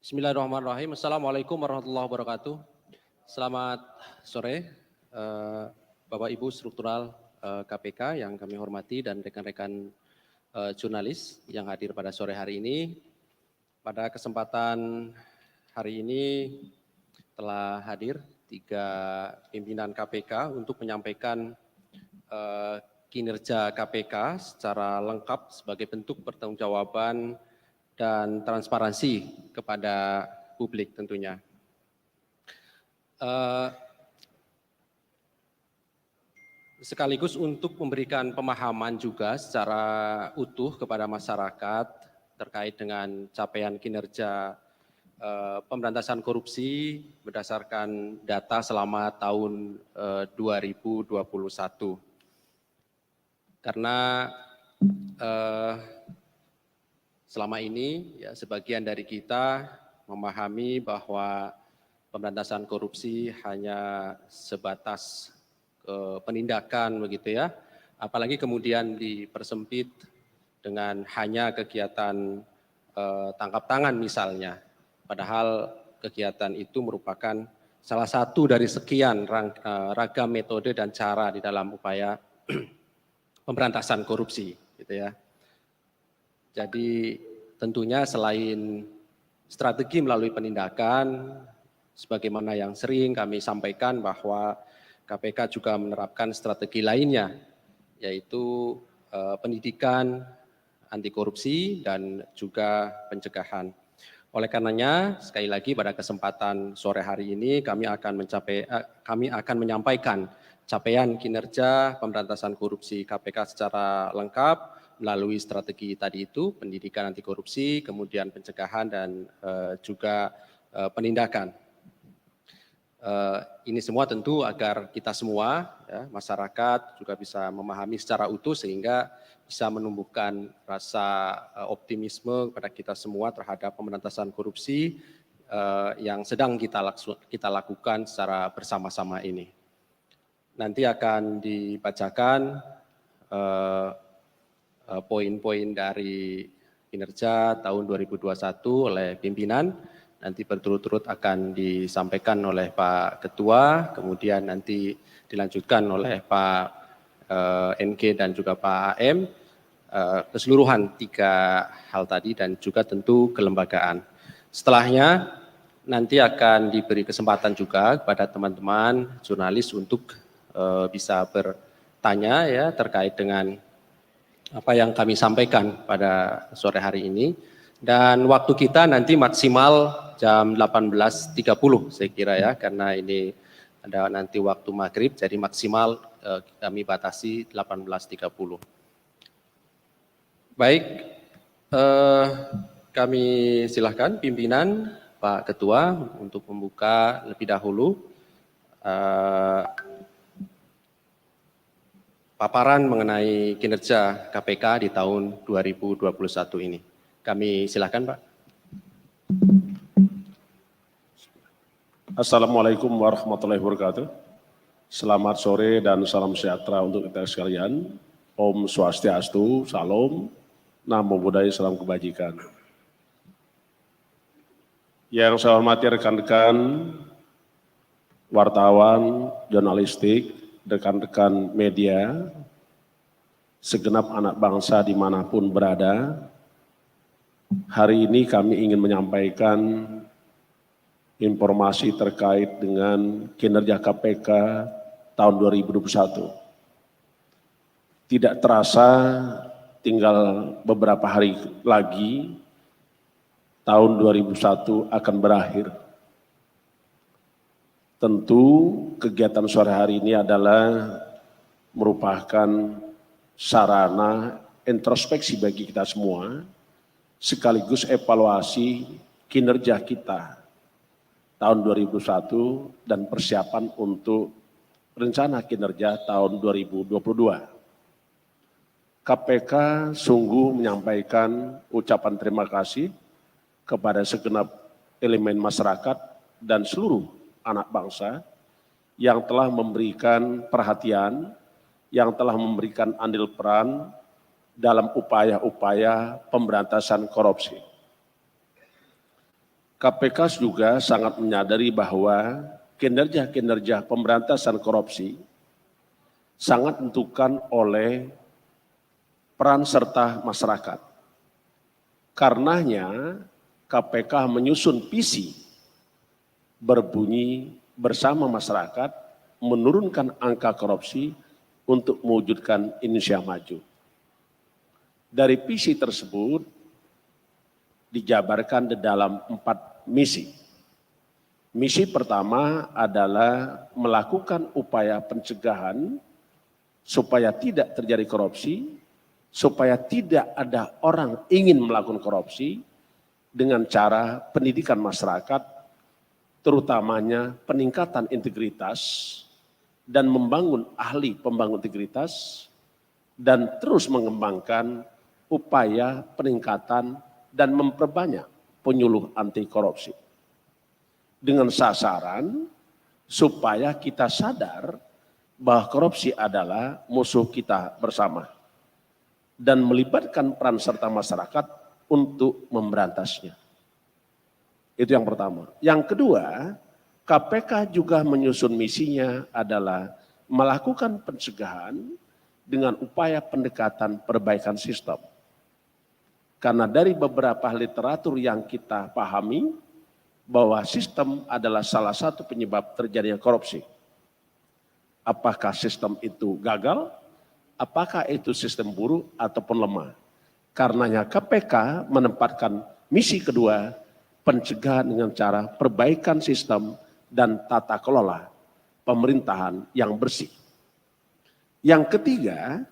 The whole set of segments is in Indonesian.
Bismillahirrahmanirrahim. Assalamualaikum warahmatullahi wabarakatuh. Selamat sore, Bapak Ibu struktural KPK yang kami hormati dan rekan-rekan jurnalis yang hadir pada sore hari ini. Pada kesempatan hari ini telah hadir 3 pimpinan KPK untuk menyampaikan kinerja KPK secara lengkap sebagai bentuk pertanggungjawaban dan transparansi kepada publik tentunya. Sekaligus untuk memberikan pemahaman juga secara utuh kepada masyarakat terkait dengan capaian kinerja pemberantasan korupsi berdasarkan data selama tahun 2021. Karena selama ini ya sebagian dari kita memahami bahwa pemberantasan korupsi hanya sebatas penindakan begitu ya, apalagi kemudian dipersempit dengan hanya kegiatan tangkap tangan misalnya, padahal kegiatan itu merupakan salah satu dari sekian ragam metode dan cara di dalam upaya pemberantasan korupsi gitu ya. Jadi tentunya selain strategi melalui penindakan, sebagaimana yang sering kami sampaikan bahwa KPK juga menerapkan strategi lainnya, yaitu pendidikan anti korupsi dan juga pencegahan. Oleh karenanya, sekali lagi pada kesempatan sore hari ini kami akan menyampaikan capaian kinerja pemberantasan korupsi KPK secara lengkap melalui strategi tadi itu, pendidikan anti korupsi, kemudian pencegahan dan juga penindakan. Ini semua tentu agar kita semua, ya, masyarakat juga bisa memahami secara utuh sehingga bisa menumbuhkan rasa optimisme kepada kita semua terhadap pemberantasan korupsi yang sedang kita lakukan secara bersama-sama ini. Nanti akan dibacakan poin-poin dari kinerja tahun 2021 oleh pimpinan, nanti berturut-turut akan disampaikan oleh Pak Ketua, kemudian nanti dilanjutkan oleh Pak NG dan juga Pak AM, keseluruhan 3 hal tadi dan juga tentu kelembagaan. Setelahnya nanti akan diberi kesempatan juga kepada teman-teman jurnalis untuk bisa bertanya ya terkait dengan apa yang kami sampaikan pada sore hari ini, dan waktu kita nanti maksimal jam 18.30 saya kira ya, karena ini ada nanti waktu maghrib, jadi maksimal kami batasi 18.30. Baik, kami silahkan pimpinan Pak Ketua untuk membuka lebih dahulu paparan mengenai kinerja KPK di tahun 2021 ini. Kami silakan, Pak. Assalamualaikum warahmatullahi wabarakatuh. Selamat sore dan salam sejahtera untuk kita sekalian. Om Swastiastu, Salam, Namo Buddhaya, Salam Kebajikan. Yang saya hormati rekan-rekan wartawan, jurnalistik, rekan-rekan media, segenap anak bangsa dimanapun berada, hari ini kami ingin menyampaikan informasi terkait dengan kinerja KPK tahun 2021. Tidak terasa tinggal beberapa hari lagi tahun 2001 akan berakhir. Tentu kegiatan sore hari ini adalah merupakan sarana introspeksi bagi kita semua, sekaligus evaluasi kinerja kita tahun 2001 dan persiapan untuk rencana kinerja tahun 2022. KPK sungguh menyampaikan ucapan terima kasih kepada segenap elemen masyarakat dan seluruh anak bangsa yang telah memberikan perhatian, yang telah memberikan andil peran dalam upaya-upaya pemberantasan korupsi. KPK juga sangat menyadari bahwa kinerja-kinerja pemberantasan korupsi sangat ditentukan oleh peran serta masyarakat. Karenanya KPK menyusun visi berbunyi bersama masyarakat menurunkan angka korupsi untuk mewujudkan Indonesia maju. Dari visi tersebut dijabarkan di dalam 4 misi. Misi pertama adalah melakukan upaya pencegahan supaya tidak terjadi korupsi, supaya tidak ada orang ingin melakukan korupsi dengan cara pendidikan masyarakat, terutamanya peningkatan integritas dan membangun ahli pembangun integritas dan terus mengembangkan upaya peningkatan dan memperbanyak penyuluh anti korupsi. Dengan sasaran supaya kita sadar bahwa korupsi adalah musuh kita bersama dan melibatkan peran serta masyarakat untuk memberantasnya. Itu yang pertama. Yang kedua, KPK juga menyusun misinya adalah melakukan pencegahan dengan upaya pendekatan perbaikan sistem. Karena dari beberapa literatur yang kita pahami bahwa sistem adalah salah satu penyebab terjadinya korupsi. Apakah sistem itu gagal? Apakah itu sistem buruk ataupun lemah? Karenanya KPK menempatkan misi kedua, pencegahan dengan cara perbaikan sistem dan tata kelola pemerintahan yang bersih. Yang ketiga,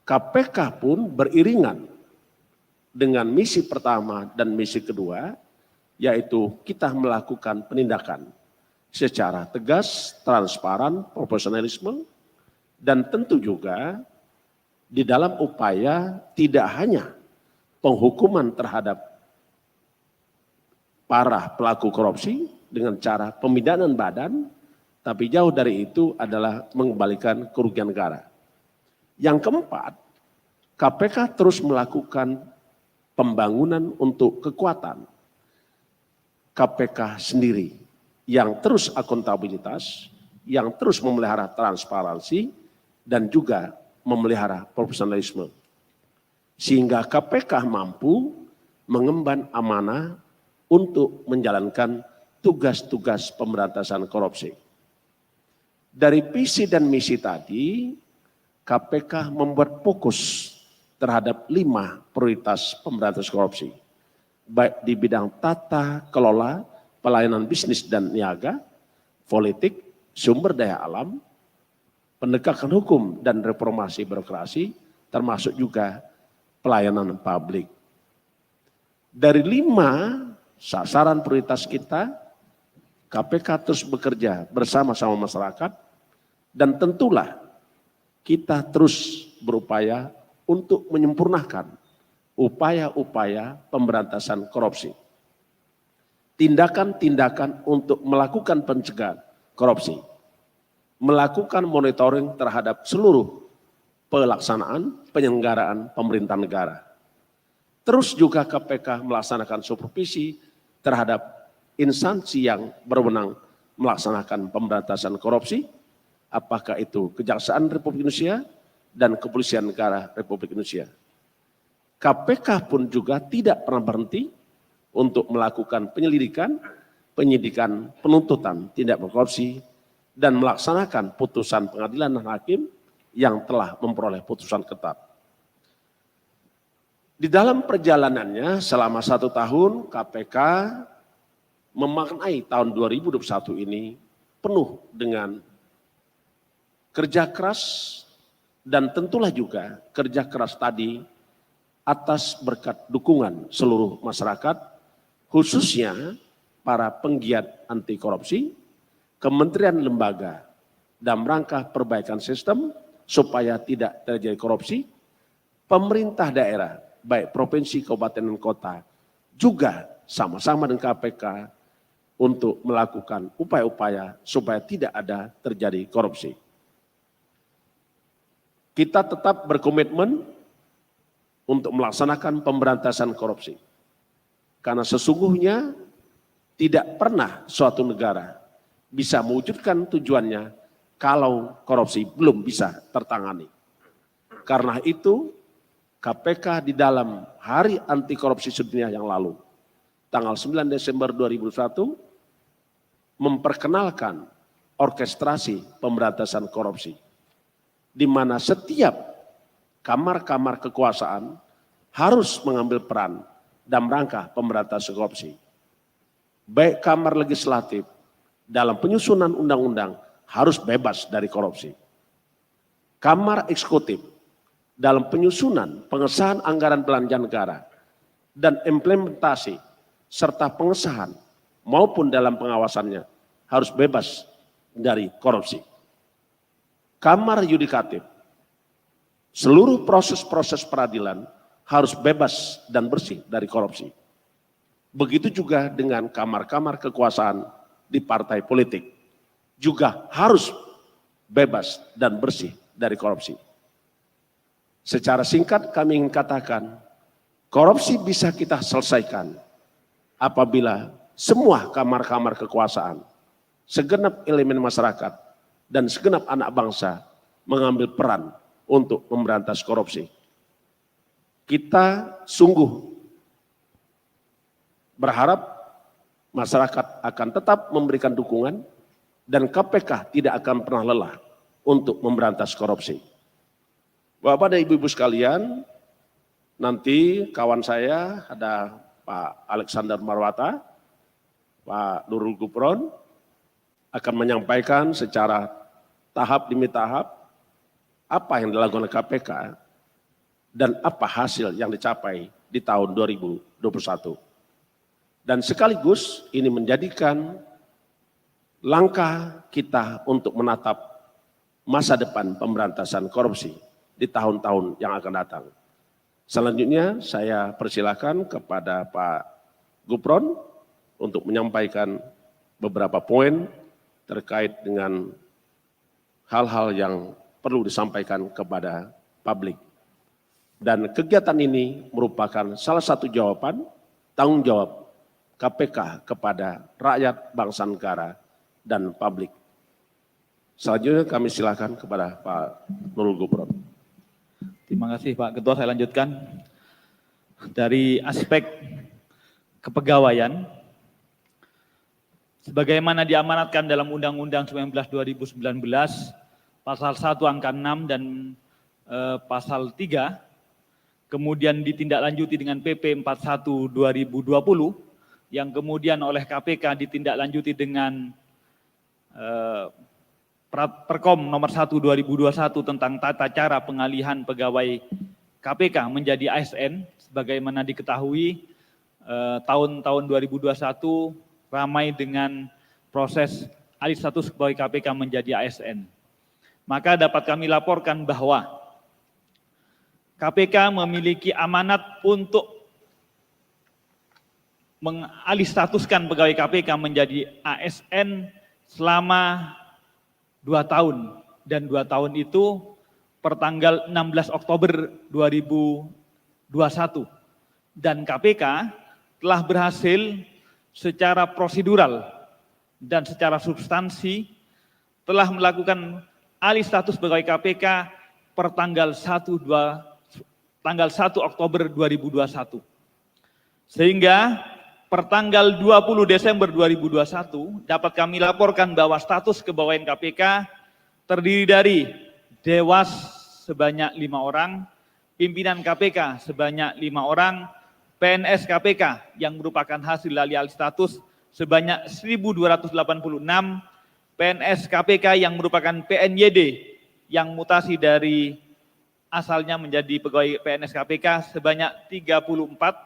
KPK pun beriringan dengan misi pertama dan misi kedua, yaitu kita melakukan penindakan secara tegas, transparan, profesionalisme, dan tentu juga di dalam upaya tidak hanya penghukuman terhadap para pelaku korupsi dengan cara pemindahan badan, tapi jauh dari itu adalah mengembalikan kerugian negara. Yang keempat, KPK terus melakukan pembangunan untuk kekuatan KPK sendiri yang terus akuntabilitas, yang terus memelihara transparansi dan juga memelihara profesionalisme. Sehingga KPK mampu mengemban amanah untuk menjalankan tugas-tugas pemberantasan korupsi. Dari visi dan misi tadi, KPK membuat fokus terhadap 5 prioritas pemberantasan korupsi, baik di bidang tata kelola, pelayanan bisnis dan niaga, politik, sumber daya alam, penegakan hukum dan reformasi birokrasi, termasuk juga pelayanan publik. Dari 5 sasaran prioritas kita, KPK terus bekerja bersama-sama masyarakat dan tentulah kita terus berupaya untuk menyempurnakan upaya-upaya pemberantasan korupsi. Tindakan-tindakan untuk melakukan pencegahan korupsi, melakukan monitoring terhadap seluruh pelaksanaan penyelenggaraan pemerintahan negara. Terus juga KPK melaksanakan supervisi terhadap instansi yang berwenang melaksanakan pemberantasan korupsi, apakah itu Kejaksaan Republik Indonesia dan Kepolisian Negara Republik Indonesia. KPK pun juga tidak pernah berhenti untuk melakukan penyelidikan, penyidikan, penuntutan tindak korupsi, dan melaksanakan putusan pengadilan dan hakim yang telah memperoleh putusan tetap. Di dalam perjalanannya selama 1 tahun KPK memaknai tahun 2021 ini penuh dengan kerja keras dan tentulah juga kerja keras tadi atas berkat dukungan seluruh masyarakat, khususnya para penggiat anti korupsi, kementerian lembaga dalam rangka perbaikan sistem supaya tidak terjadi korupsi, pemerintah daerah baik provinsi, kabupaten, dan kota juga sama-sama dengan KPK untuk melakukan upaya-upaya supaya tidak ada terjadi korupsi. Kita tetap berkomitmen untuk melaksanakan pemberantasan korupsi. Karena sesungguhnya tidak pernah suatu negara bisa mewujudkan tujuannya kalau korupsi belum bisa tertangani. Karena itu KPK di dalam Hari Anti Korupsi Sedunia yang lalu, tanggal 9 Desember 2021, memperkenalkan orkestrasi pemberantasan korupsi, di mana setiap kamar-kamar kekuasaan harus mengambil peran dalam rangka pemberantasan korupsi. Baik kamar legislatif dalam penyusunan undang-undang harus bebas dari korupsi. Kamar eksekutif dalam penyusunan pengesahan anggaran belanja negara dan implementasi serta pengesahan maupun dalam pengawasannya harus bebas dari korupsi. Kamar yudikatif, seluruh proses-proses peradilan harus bebas dan bersih dari korupsi. Begitu juga dengan kamar-kamar kekuasaan di partai politik, juga harus bebas dan bersih dari korupsi. Secara singkat kami ingin katakan, korupsi bisa kita selesaikan apabila semua kamar-kamar kekuasaan, segenap elemen masyarakat, dan segenap anak bangsa mengambil peran untuk memberantas korupsi. Kita sungguh berharap masyarakat akan tetap memberikan dukungan dan KPK tidak akan pernah lelah untuk memberantas korupsi. Bapak dan Ibu-Ibu sekalian, nanti kawan saya ada Pak Alexander Marwata, Pak Nurul Gufron akan menyampaikan secara tahap demi tahap apa yang dilakukan oleh KPK dan apa hasil yang dicapai di tahun 2021. Dan sekaligus ini menjadikan langkah kita untuk menatap masa depan pemberantasan korupsi di tahun-tahun yang akan datang. Selanjutnya saya persilakan kepada Pak Gufron untuk menyampaikan beberapa poin terkait dengan hal-hal yang perlu disampaikan kepada publik. Dan kegiatan ini merupakan salah satu jawaban, tanggung jawab KPK kepada rakyat, bangsa, negara, dan publik. Selanjutnya kami silakan kepada Pak Nurul Gufron. Terima kasih Pak Ketua, saya lanjutkan. Dari aspek kepegawaian, sebagaimana diamanatkan dalam Undang-Undang 19/2019, Pasal 1 Angka 6 dan Pasal 3, kemudian ditindaklanjuti dengan PP 41/2020, yang kemudian oleh KPK ditindaklanjuti dengan Perkom nomor 1/2021 tentang tata cara pengalihan pegawai KPK menjadi ASN. Sebagaimana diketahui, tahun 2021 ramai dengan proses alih status pegawai KPK menjadi ASN. Maka dapat kami laporkan bahwa KPK memiliki amanat untuk mengalih statuskan pegawai KPK menjadi ASN selama 2 tahun, dan 2 tahun itu pertanggal 16 Oktober 2021. Dan KPK telah berhasil secara prosedural dan secara substansi telah melakukan alih status pegawai KPK per tanggal 1 Oktober 2021. Sehingga per tanggal 20 Desember 2021 dapat kami laporkan bahwa status kepegawaian KPK terdiri dari Dewas sebanyak 5 orang, pimpinan KPK sebanyak 5 orang, PNS KPK yang merupakan hasil alih status sebanyak 1.286, PNS KPK yang merupakan PNYD yang mutasi dari asalnya menjadi pegawai PNS KPK sebanyak 34,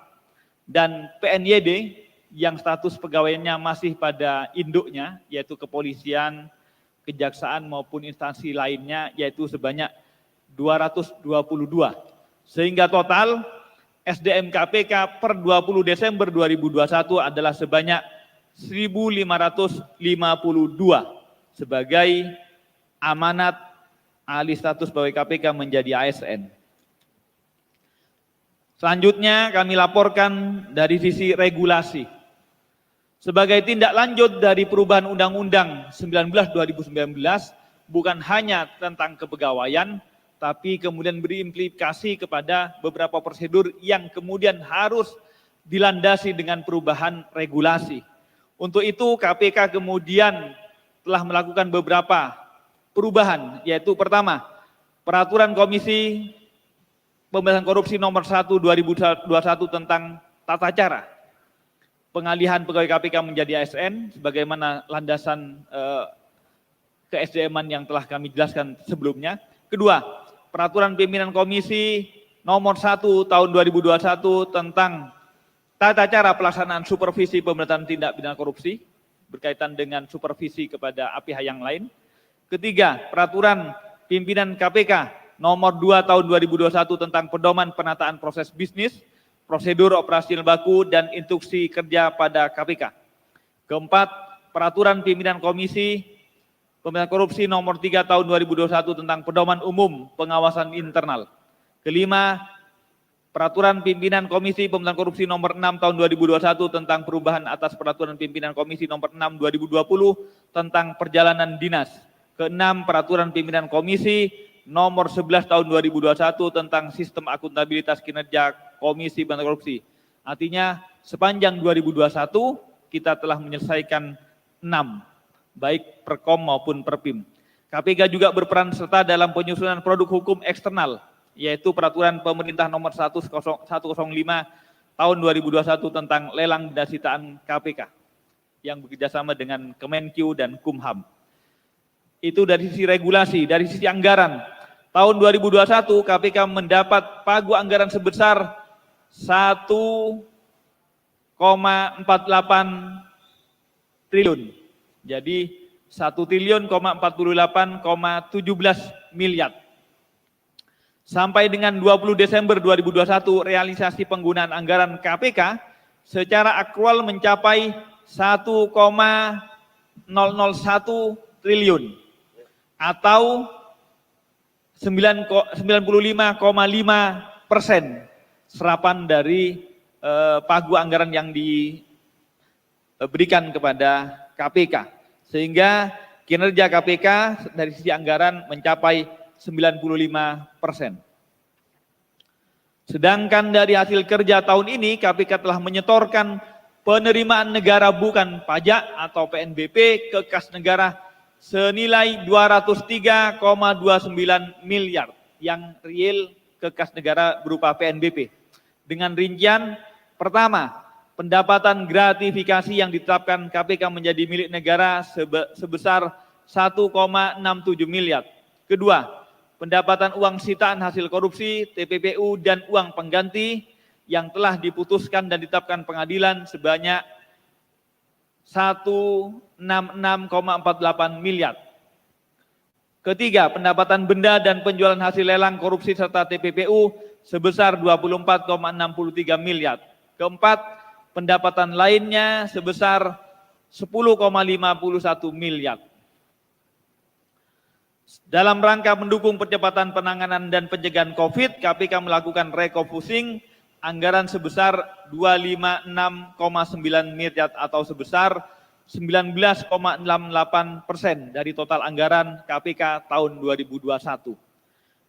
dan PNYD yang status pegawainya masih pada induknya, yaitu kepolisian, kejaksaan maupun instansi lainnya, yaitu sebanyak 222. Sehingga total SDM KPK per 20 Desember 2021 adalah sebanyak 1.552 sebagai amanat alih status pegawai KPK menjadi ASN. Selanjutnya kami laporkan dari sisi regulasi. Sebagai tindak lanjut dari perubahan Undang-Undang 19/2019, bukan hanya tentang kepegawaian, tapi kemudian berimplikasi kepada beberapa prosedur yang kemudian harus dilandasi dengan perubahan regulasi. Untuk itu KPK kemudian telah melakukan beberapa perubahan, yaitu pertama, Peraturan Komisi Pemberantasan Korupsi nomor 1/2021 tentang tata cara pengalihan pegawai KPK menjadi ASN, sebagaimana landasan ke-SDM-an yang telah kami jelaskan sebelumnya. Kedua, Peraturan Pimpinan Komisi nomor 1 tahun 2021 tentang tata cara pelaksanaan supervisi pemberantasan tindak pidana korupsi berkaitan dengan supervisi kepada pihak yang lain. Ketiga, Peraturan Pimpinan KPK nomor 2 tahun 2021 tentang pedoman penataan proses bisnis, prosedur operasional baku, dan instruksi kerja pada KPK. Keempat, Peraturan Pimpinan Komisi Pemberantasan Korupsi nomor 3 tahun 2021 tentang pedoman umum pengawasan internal. Kelima, Peraturan Pimpinan Komisi Pemberantasan Korupsi nomor 6 tahun 2021 tentang perubahan atas Peraturan Pimpinan Komisi nomor 6 2020 tentang perjalanan dinas. Keenam, Peraturan Pimpinan Komisi nomor 11 tahun 2021 tentang sistem akuntabilitas kinerja Komisi Pemberantasan Korupsi. Artinya sepanjang 2021 kita telah menyelesaikan 6, baik Perkom maupun Perpim. KPK juga berperan serta dalam penyusunan produk hukum eksternal, yaitu Peraturan Pemerintah nomor 105 tahun 2021 tentang lelang dan sitaan KPK yang bekerjasama dengan Kemenkyu dan Kumham. Itu dari sisi regulasi. Dari sisi anggaran, tahun 2021 KPK mendapat pagu anggaran sebesar 1,48 triliun. Jadi 1.048,17 miliar. Sampai dengan 20 Desember 2021, realisasi penggunaan anggaran KPK secara akrual mencapai 1,001 triliun atau 95,5% serapan dari pagu anggaran yang diberikan kepada KPK. Sehingga kinerja KPK dari sisi anggaran mencapai 95%. Sedangkan dari hasil kerja tahun ini KPK telah menyetorkan penerimaan negara bukan pajak atau PNBP ke kas negara senilai 203,29 miliar yang real ke kas negara berupa PNBP. Dengan rincian, pertama, pendapatan gratifikasi yang ditetapkan KPK menjadi milik negara sebesar 1,67 miliar. Kedua, pendapatan uang sitaan hasil korupsi, TPPU, dan uang pengganti yang telah diputuskan dan ditetapkan pengadilan sebanyak 166,48 miliar. Ketiga, pendapatan benda dan penjualan hasil lelang korupsi serta TPPU sebesar 24,63 miliar. Keempat, pendapatan lainnya sebesar 10,51 miliar. Dalam rangka mendukung percepatan penanganan dan pencegahan COVID, KPK melakukan refocusing anggaran sebesar 256,9 miliar atau sebesar 19,68% dari total anggaran KPK tahun 2021.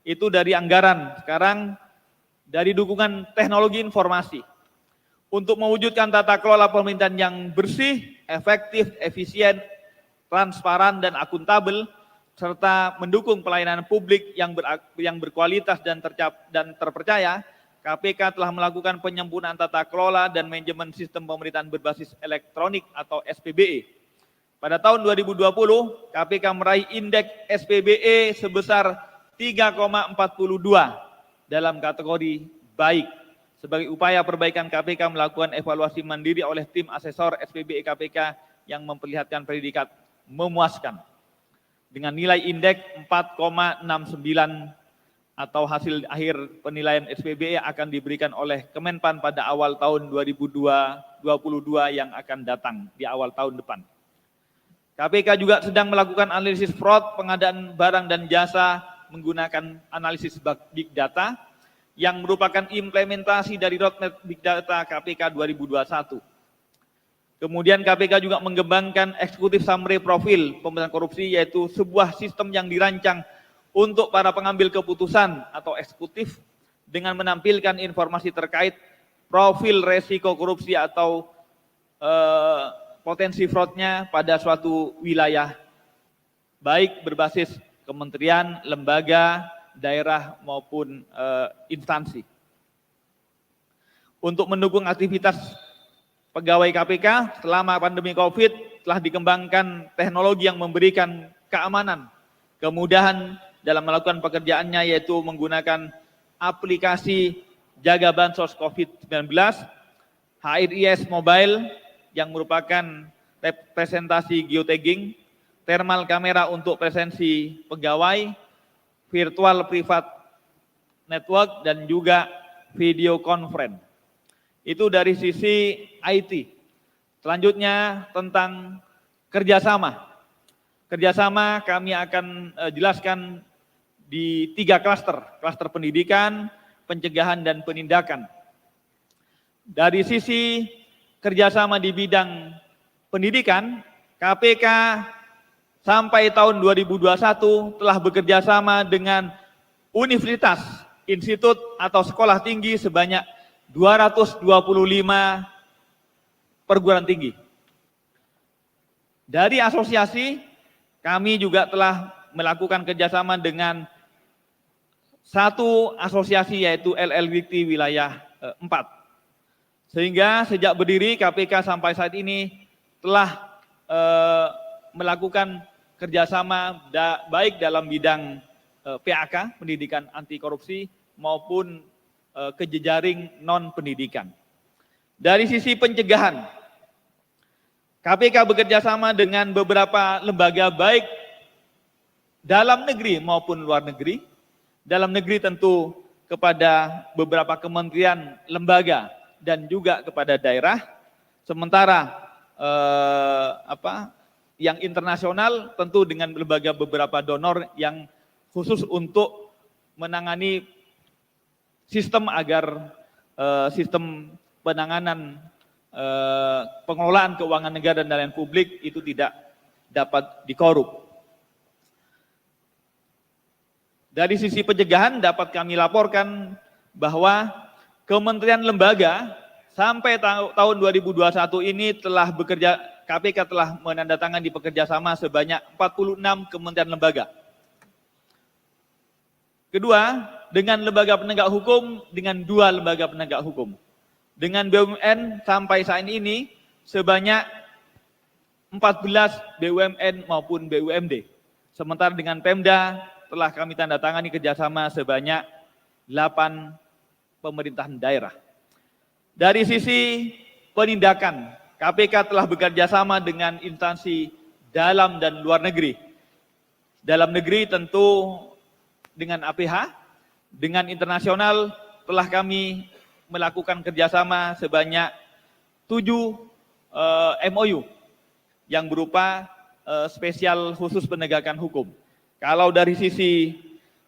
Itu dari anggaran. Sekarang dari dukungan teknologi informasi. Untuk mewujudkan tata kelola pemerintahan yang bersih, efektif, efisien, transparan, dan akuntabel, serta mendukung pelayanan publik yang berkualitas dan terpercaya, KPK telah melakukan penyempurnaan tata kelola dan manajemen sistem pemerintahan berbasis elektronik atau SPBE. Pada tahun 2020, KPK meraih indeks SPBE sebesar 3,42 dalam kategori baik. Sebagai upaya perbaikan KPK melakukan evaluasi mandiri oleh tim asesor SPBE KPK yang memperlihatkan predikat memuaskan. Dengan nilai indeks 4,69 atau hasil akhir penilaian SPBE akan diberikan oleh Kemenpan pada awal tahun 2022 yang akan datang di awal tahun depan. KPK juga sedang melakukan analisis fraud pengadaan barang dan jasa menggunakan analisis big data yang merupakan implementasi dari roadmap big data KPK 2021. Kemudian KPK juga mengembangkan eksekutif summary profil pemberantasan korupsi, yaitu sebuah sistem yang dirancang untuk para pengambil keputusan atau eksekutif dengan menampilkan informasi terkait profil resiko korupsi atau potensi fraudnya pada suatu wilayah, baik berbasis kementerian, lembaga, daerah maupun instansi. Untuk mendukung aktivitas pegawai KPK selama pandemi COVID telah dikembangkan teknologi yang memberikan keamanan, kemudahan dalam melakukan pekerjaannya, yaitu menggunakan aplikasi Jaga Bansos COVID-19, HRIS Mobile yang merupakan representasi geotagging, thermal kamera untuk presensi pegawai, virtual private network, dan juga video conference. Itu dari sisi IT. Selanjutnya tentang kerjasama. Kerjasama kami akan jelaskan di 3 klaster. Klaster pendidikan, pencegahan, dan penindakan. Dari sisi kerjasama di bidang pendidikan, KPK sampai tahun 2021 telah bekerjasama dengan universitas, institut, atau sekolah tinggi sebanyak 225 perguruan tinggi. Dari asosiasi, kami juga telah melakukan kerjasama dengan satu asosiasi, yaitu LLDT wilayah 4. Sehingga sejak berdiri KPK sampai saat ini telah melakukan kerjasama baik dalam bidang PAK, pendidikan anti korupsi, maupun ke jejaring non-pendidikan. Dari sisi pencegahan, KPK bekerjasama dengan beberapa lembaga baik dalam negeri maupun luar negeri. Dalam negeri tentu kepada beberapa kementerian, lembaga, dan juga kepada daerah. Sementara yang internasional tentu dengan lembaga beberapa donor yang khusus untuk menangani sistem agar sistem penanganan pengelolaan keuangan negara dan dana publik itu tidak dapat dikorup. Dari sisi pencegahan dapat kami laporkan bahwa kementerian lembaga sampai tahun 2021 ini telah bekerja, KPK telah menandatangani bekerjasama sebanyak 46 kementerian lembaga. Kedua, dengan lembaga penegak hukum, dengan 2 lembaga penegak hukum. Dengan BUMN sampai saat ini sebanyak 14 BUMN maupun BUMD. Sementara dengan Pemda telah kami tanda tangani kerjasama sebanyak 8 pemerintahan daerah. Dari sisi penindakan, KPK telah bekerjasama dengan instansi dalam dan luar negeri. Dalam negeri tentu dengan APH, dengan internasional telah kami melakukan kerjasama sebanyak 7 MOU yang berupa spesial khusus penegakan hukum. Kalau dari sisi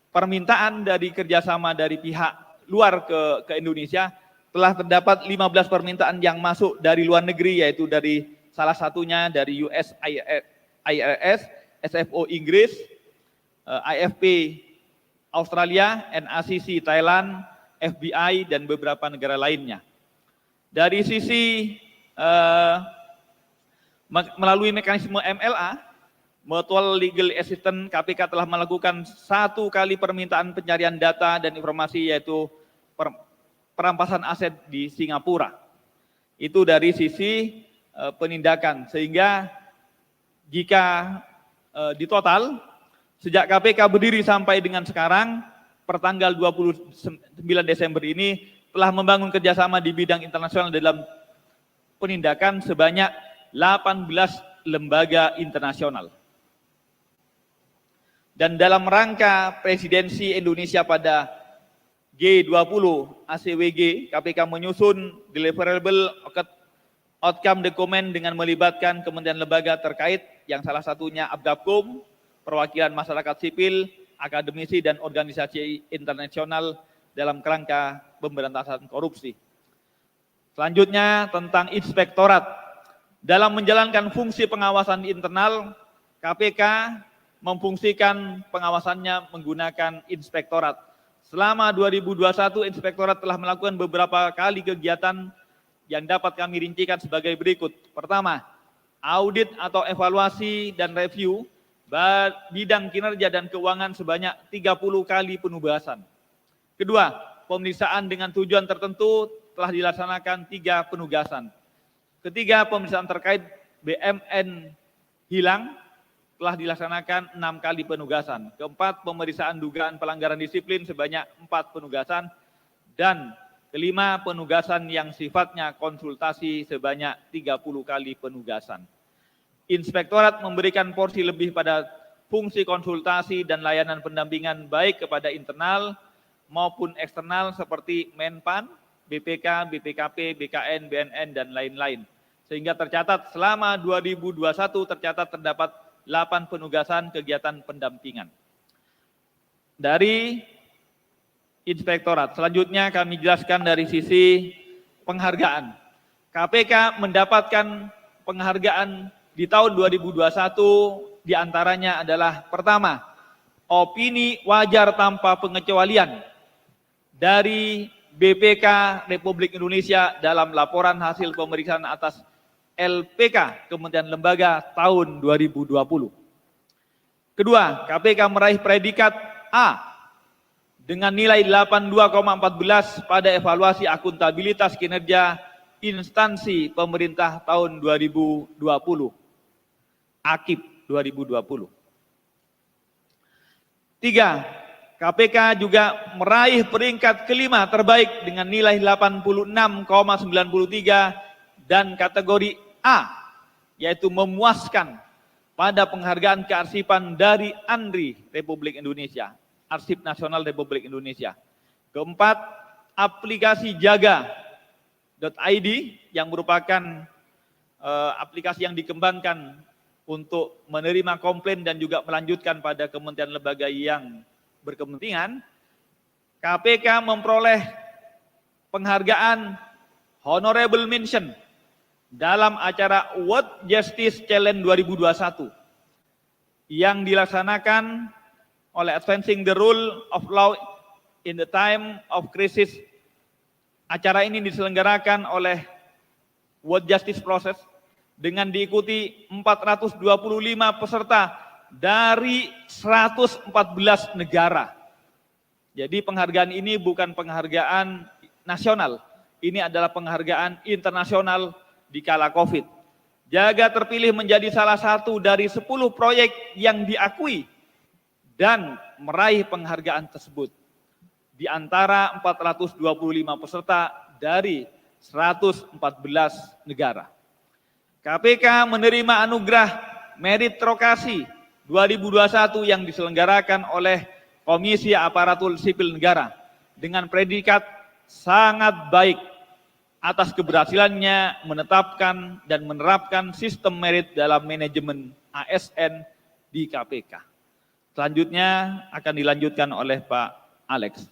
permintaan dari kerjasama dari pihak luar ke Indonesia, telah terdapat 15 permintaan yang masuk dari luar negeri, yaitu dari salah satunya dari USIRS, SFO Inggris, IFP Australia, NACC Thailand, FBI, dan beberapa negara lainnya. Dari sisi melalui mekanisme MLA, Mutual Legal Assistance, KPK telah melakukan 1 kali permintaan pencarian data dan informasi, yaitu perampasan aset di Singapura. Itu dari sisi penindakan, sehingga jika di total sejak KPK berdiri sampai dengan sekarang, pertanggal 29 Desember ini telah membangun kerjasama di bidang internasional dalam penindakan sebanyak 18 lembaga internasional. Dan dalam rangka presidensi Indonesia pada G20 ACWG, KPK menyusun deliverable outcome document dengan melibatkan kementerian lembaga terkait, yang salah satunya Abgapkum, perwakilan masyarakat sipil, akademisi, dan organisasi internasional dalam kerangka pemberantasan korupsi. Selanjutnya tentang inspektorat. Dalam menjalankan fungsi pengawasan di internal, KPK memfungsikan pengawasannya menggunakan inspektorat. Selama 2021, inspektorat telah melakukan beberapa kali kegiatan yang dapat kami rincikan sebagai berikut. Pertama, audit atau evaluasi dan review bidang kinerja dan keuangan sebanyak 30 kali penugasan. Kedua, pemeriksaan dengan tujuan tertentu telah dilaksanakan 3 penugasan. Ketiga, pemeriksaan terkait BMN hilang telah dilaksanakan 6 kali penugasan. Keempat, pemeriksaan dugaan pelanggaran disiplin sebanyak 4 penugasan. Dan kelima, penugasan yang sifatnya konsultasi sebanyak 30 kali penugasan. Inspektorat memberikan porsi lebih pada fungsi konsultasi dan layanan pendampingan baik kepada internal maupun eksternal seperti Menpan, BPK, BPKP, BKN, BNN, dan lain-lain. Sehingga tercatat selama 2021 terdapat 8 penugasan kegiatan pendampingan dari inspektorat. Selanjutnya kami jelaskan dari sisi penghargaan. KPK mendapatkan penghargaan di tahun 2021, diantaranya adalah pertama, opini wajar tanpa pengecualian dari BPK Republik Indonesia dalam laporan hasil pemeriksaan atas LPK Kementerian Lembaga tahun 2020. Kedua, KPK meraih predikat A dengan nilai 82,14 pada evaluasi akuntabilitas kinerja instansi pemerintah tahun 2020. AKIP 2020. Tiga, KPK juga meraih peringkat kelima terbaik dengan nilai 86,93 dan kategori A, yaitu memuaskan pada penghargaan kearsipan dari ANRI Republik Indonesia, Arsip Nasional Republik Indonesia. Keempat, aplikasi jaga.id yang merupakan aplikasi yang dikembangkan untuk menerima komplain dan juga melanjutkan pada kementerian lembaga yang berkepentingan. KPK memperoleh penghargaan Honorable Mention dalam acara World Justice Challenge 2021 yang dilaksanakan oleh Advancing the Rule of Law in the Time of Crisis. Acara ini diselenggarakan oleh World Justice Process dengan diikuti 425 peserta dari 114 negara. Jadi penghargaan ini bukan penghargaan nasional, ini adalah penghargaan internasional di kala COVID. Jaga terpilih menjadi salah satu dari 10 proyek yang diakui dan meraih penghargaan tersebut di antara 425 peserta dari 114 negara. KPK menerima anugerah meritokrasi 2021 yang diselenggarakan oleh Komisi Aparatur Sipil Negara dengan predikat sangat baik atas keberhasilannya menetapkan dan menerapkan sistem merit dalam manajemen ASN di KPK. Selanjutnya akan dilanjutkan oleh Pak Alex.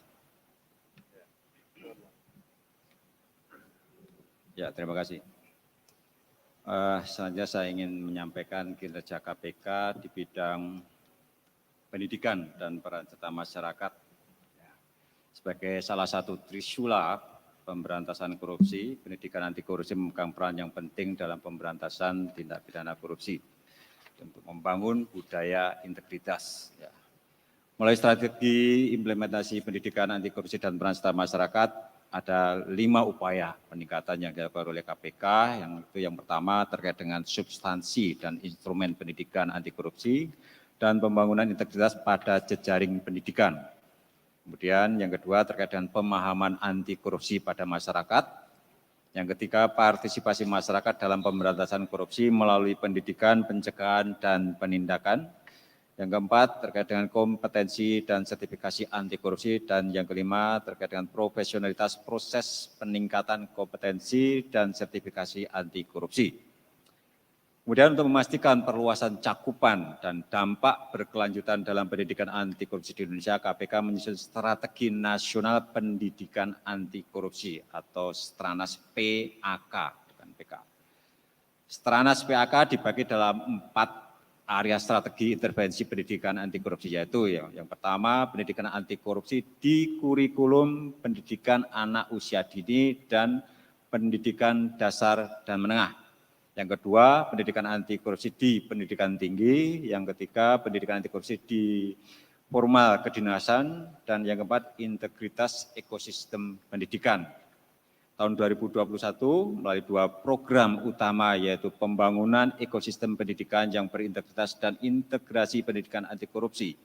Ya, terima kasih. Selanjutnya saya ingin menyampaikan kinerja KPK di bidang pendidikan dan peran serta masyarakat. Sebagai salah satu trisula pemberantasan korupsi, pendidikan anti korupsi memegang peran yang penting dalam pemberantasan tindak pidana korupsi. untuk membangun budaya integritas. Ya. Mulai strategi implementasi pendidikan anti korupsi dan peran serta masyarakat, ada 5 upaya peningkatan yang dilakukan oleh KPK. Yang pertama terkait dengan substansi dan instrumen pendidikan anti korupsi dan pembangunan integritas pada jejaring pendidikan. Kemudian yang kedua terkait dengan pemahaman anti korupsi pada masyarakat. Yang ketiga, partisipasi masyarakat dalam pemberantasan korupsi melalui pendidikan, pencegahan, dan penindakan. Yang keempat, terkait dengan kompetensi dan sertifikasi anti korupsi. Dan yang kelima, terkait dengan profesionalitas proses peningkatan kompetensi dan sertifikasi anti korupsi. Kemudian untuk memastikan perluasan cakupan dan dampak berkelanjutan dalam pendidikan anti korupsi di Indonesia, KPK menyusun strategi nasional pendidikan anti korupsi atau Stranas PAK dengan PK. Stranas PAK dibagi dalam 4 area strategi intervensi pendidikan anti korupsi, yaitu yang pertama pendidikan anti korupsi di kurikulum pendidikan anak usia dini dan pendidikan dasar dan menengah. Yang kedua, pendidikan anti korupsi di pendidikan tinggi. Yang ketiga, pendidikan anti korupsi di formal kedinasan. Dan yang keempat, integritas ekosistem pendidikan. Tahun 2021 melalui 2 program utama, yaitu pembangunan ekosistem pendidikan yang berintegritas dan integrasi pendidikan anti korupsi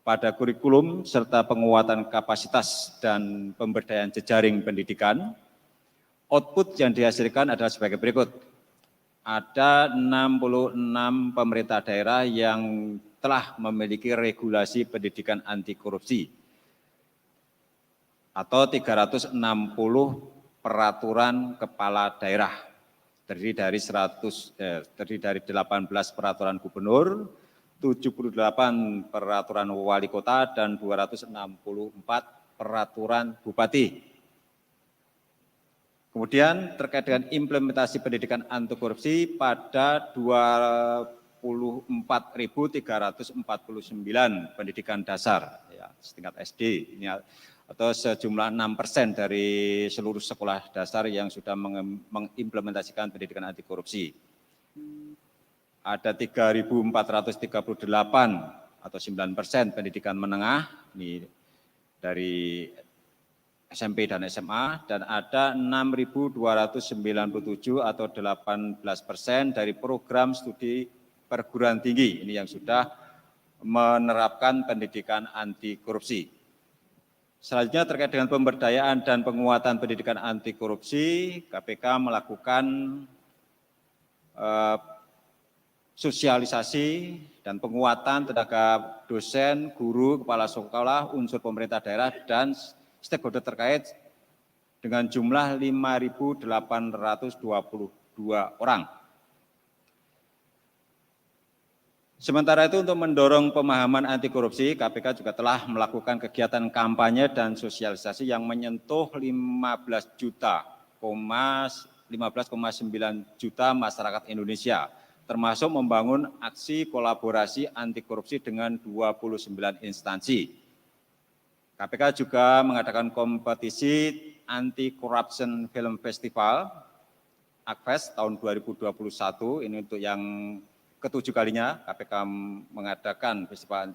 pada kurikulum serta penguatan kapasitas dan pemberdayaan jejaring pendidikan. Output yang dihasilkan adalah sebagai berikut. Ada 66 pemerintah daerah yang telah memiliki regulasi pendidikan anti korupsi atau 360 peraturan kepala daerah, terdiri dari 18 peraturan gubernur, 78 peraturan wali kota, dan 264 peraturan bupati. Kemudian terkait dengan implementasi pendidikan anti korupsi pada 24.349 pendidikan dasar ya, setingkat SD ini atau sejumlah 6% dari seluruh sekolah dasar yang sudah mengimplementasikan pendidikan anti korupsi. Ada 3.438 atau 9% pendidikan menengah ini dari SMP dan SMA, dan ada 6.297 atau 18% dari program studi perguruan tinggi ini yang sudah menerapkan pendidikan anti korupsi. Selanjutnya terkait dengan pemberdayaan dan penguatan pendidikan anti korupsi, KPK melakukan sosialisasi dan penguatan tenaga dosen, guru, kepala sekolah, unsur pemerintah daerah, dan stakeholder terkait dengan jumlah 5.822 orang. Sementara itu untuk mendorong pemahaman anti korupsi, KPK juga telah melakukan kegiatan kampanye dan sosialisasi yang menyentuh 15,9 juta masyarakat Indonesia, termasuk membangun aksi kolaborasi anti korupsi dengan 29 instansi. KPK juga mengadakan kompetisi Anti-Corruption Film Festival, ACFest tahun 2021, ini untuk yang ke-7 kalinya KPK mengadakan festival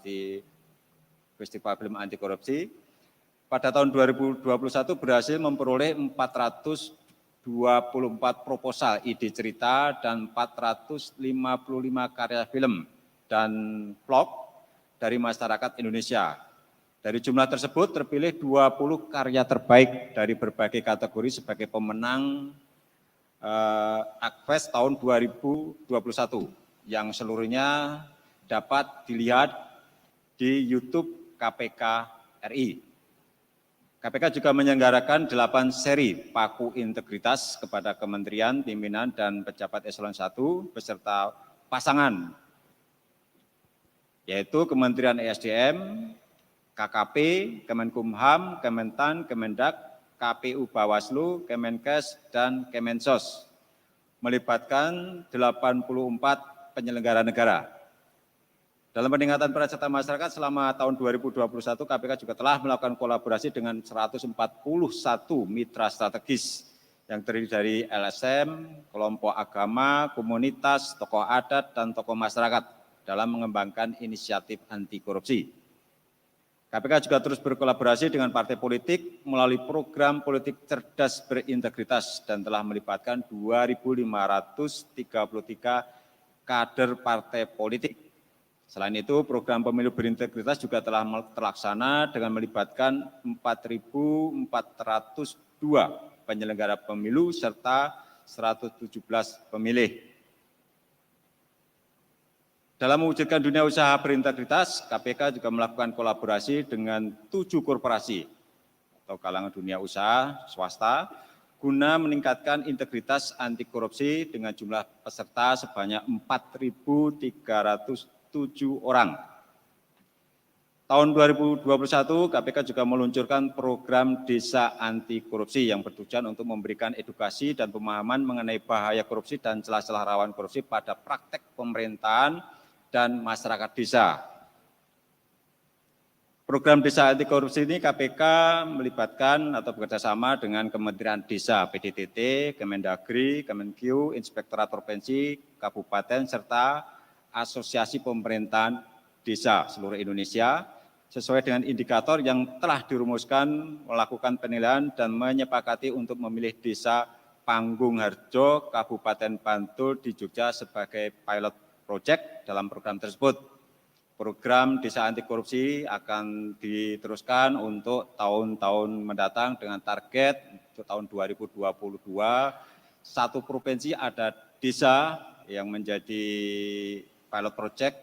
film anti korupsi. Pada tahun 2021 berhasil memperoleh 424 proposal ide cerita dan 455 karya film dan vlog dari masyarakat Indonesia. Dari jumlah tersebut terpilih 20 karya terbaik dari berbagai kategori sebagai pemenang ACFest tahun 2021 yang seluruhnya dapat dilihat di YouTube KPK RI. KPK juga menyelenggarakan 8 seri paku integritas kepada kementerian, pimpinan, dan pejabat eselon 1 beserta pasangan, yaitu Kementerian ESDM, KKP, Kemenkumham, Kementan, Kemendak, KPU Bawaslu, Kemenkes, dan Kemensos, melibatkan 84 penyelenggara negara. Dalam peningkatan peran serta masyarakat selama tahun 2021, KPK juga telah melakukan kolaborasi dengan 141 mitra strategis yang terdiri dari LSM, kelompok agama, komunitas, tokoh adat, dan tokoh masyarakat. dalam mengembangkan inisiatif anti korupsi. KPK juga terus berkolaborasi dengan partai politik melalui program politik cerdas berintegritas dan telah melibatkan 2.533 kader partai politik. Selain itu, program pemilu berintegritas juga telah terlaksana dengan melibatkan 4.402 penyelenggara pemilu serta 117 pemilih. Dalam mewujudkan dunia usaha berintegritas, KPK juga melakukan kolaborasi dengan 7 korporasi atau kalangan dunia usaha swasta guna meningkatkan integritas anti korupsi dengan jumlah peserta sebanyak 4.307 orang. Tahun 2021, KPK juga meluncurkan program Desa Anti Korupsi yang bertujuan untuk memberikan edukasi dan pemahaman mengenai bahaya korupsi dan celah-celah rawan korupsi pada praktek pemerintahan dan masyarakat desa. Program Desa Anti Korupsi ini KPK melibatkan atau bekerjasama dengan Kementerian Desa, PDTT, Kemendagri, Kemenkeu, Inspektorat Provinsi, Kabupaten, serta Asosiasi Pemerintahan Desa seluruh Indonesia, sesuai dengan indikator yang telah dirumuskan, melakukan penilaian dan menyepakati untuk memilih Desa Panggung Harjo, Kabupaten Bantul di Jogja sebagai pilot project dalam program tersebut. Program Desa Anti Korupsi akan diteruskan untuk tahun-tahun mendatang dengan target untuk tahun 2022, satu provinsi ada desa yang menjadi pilot project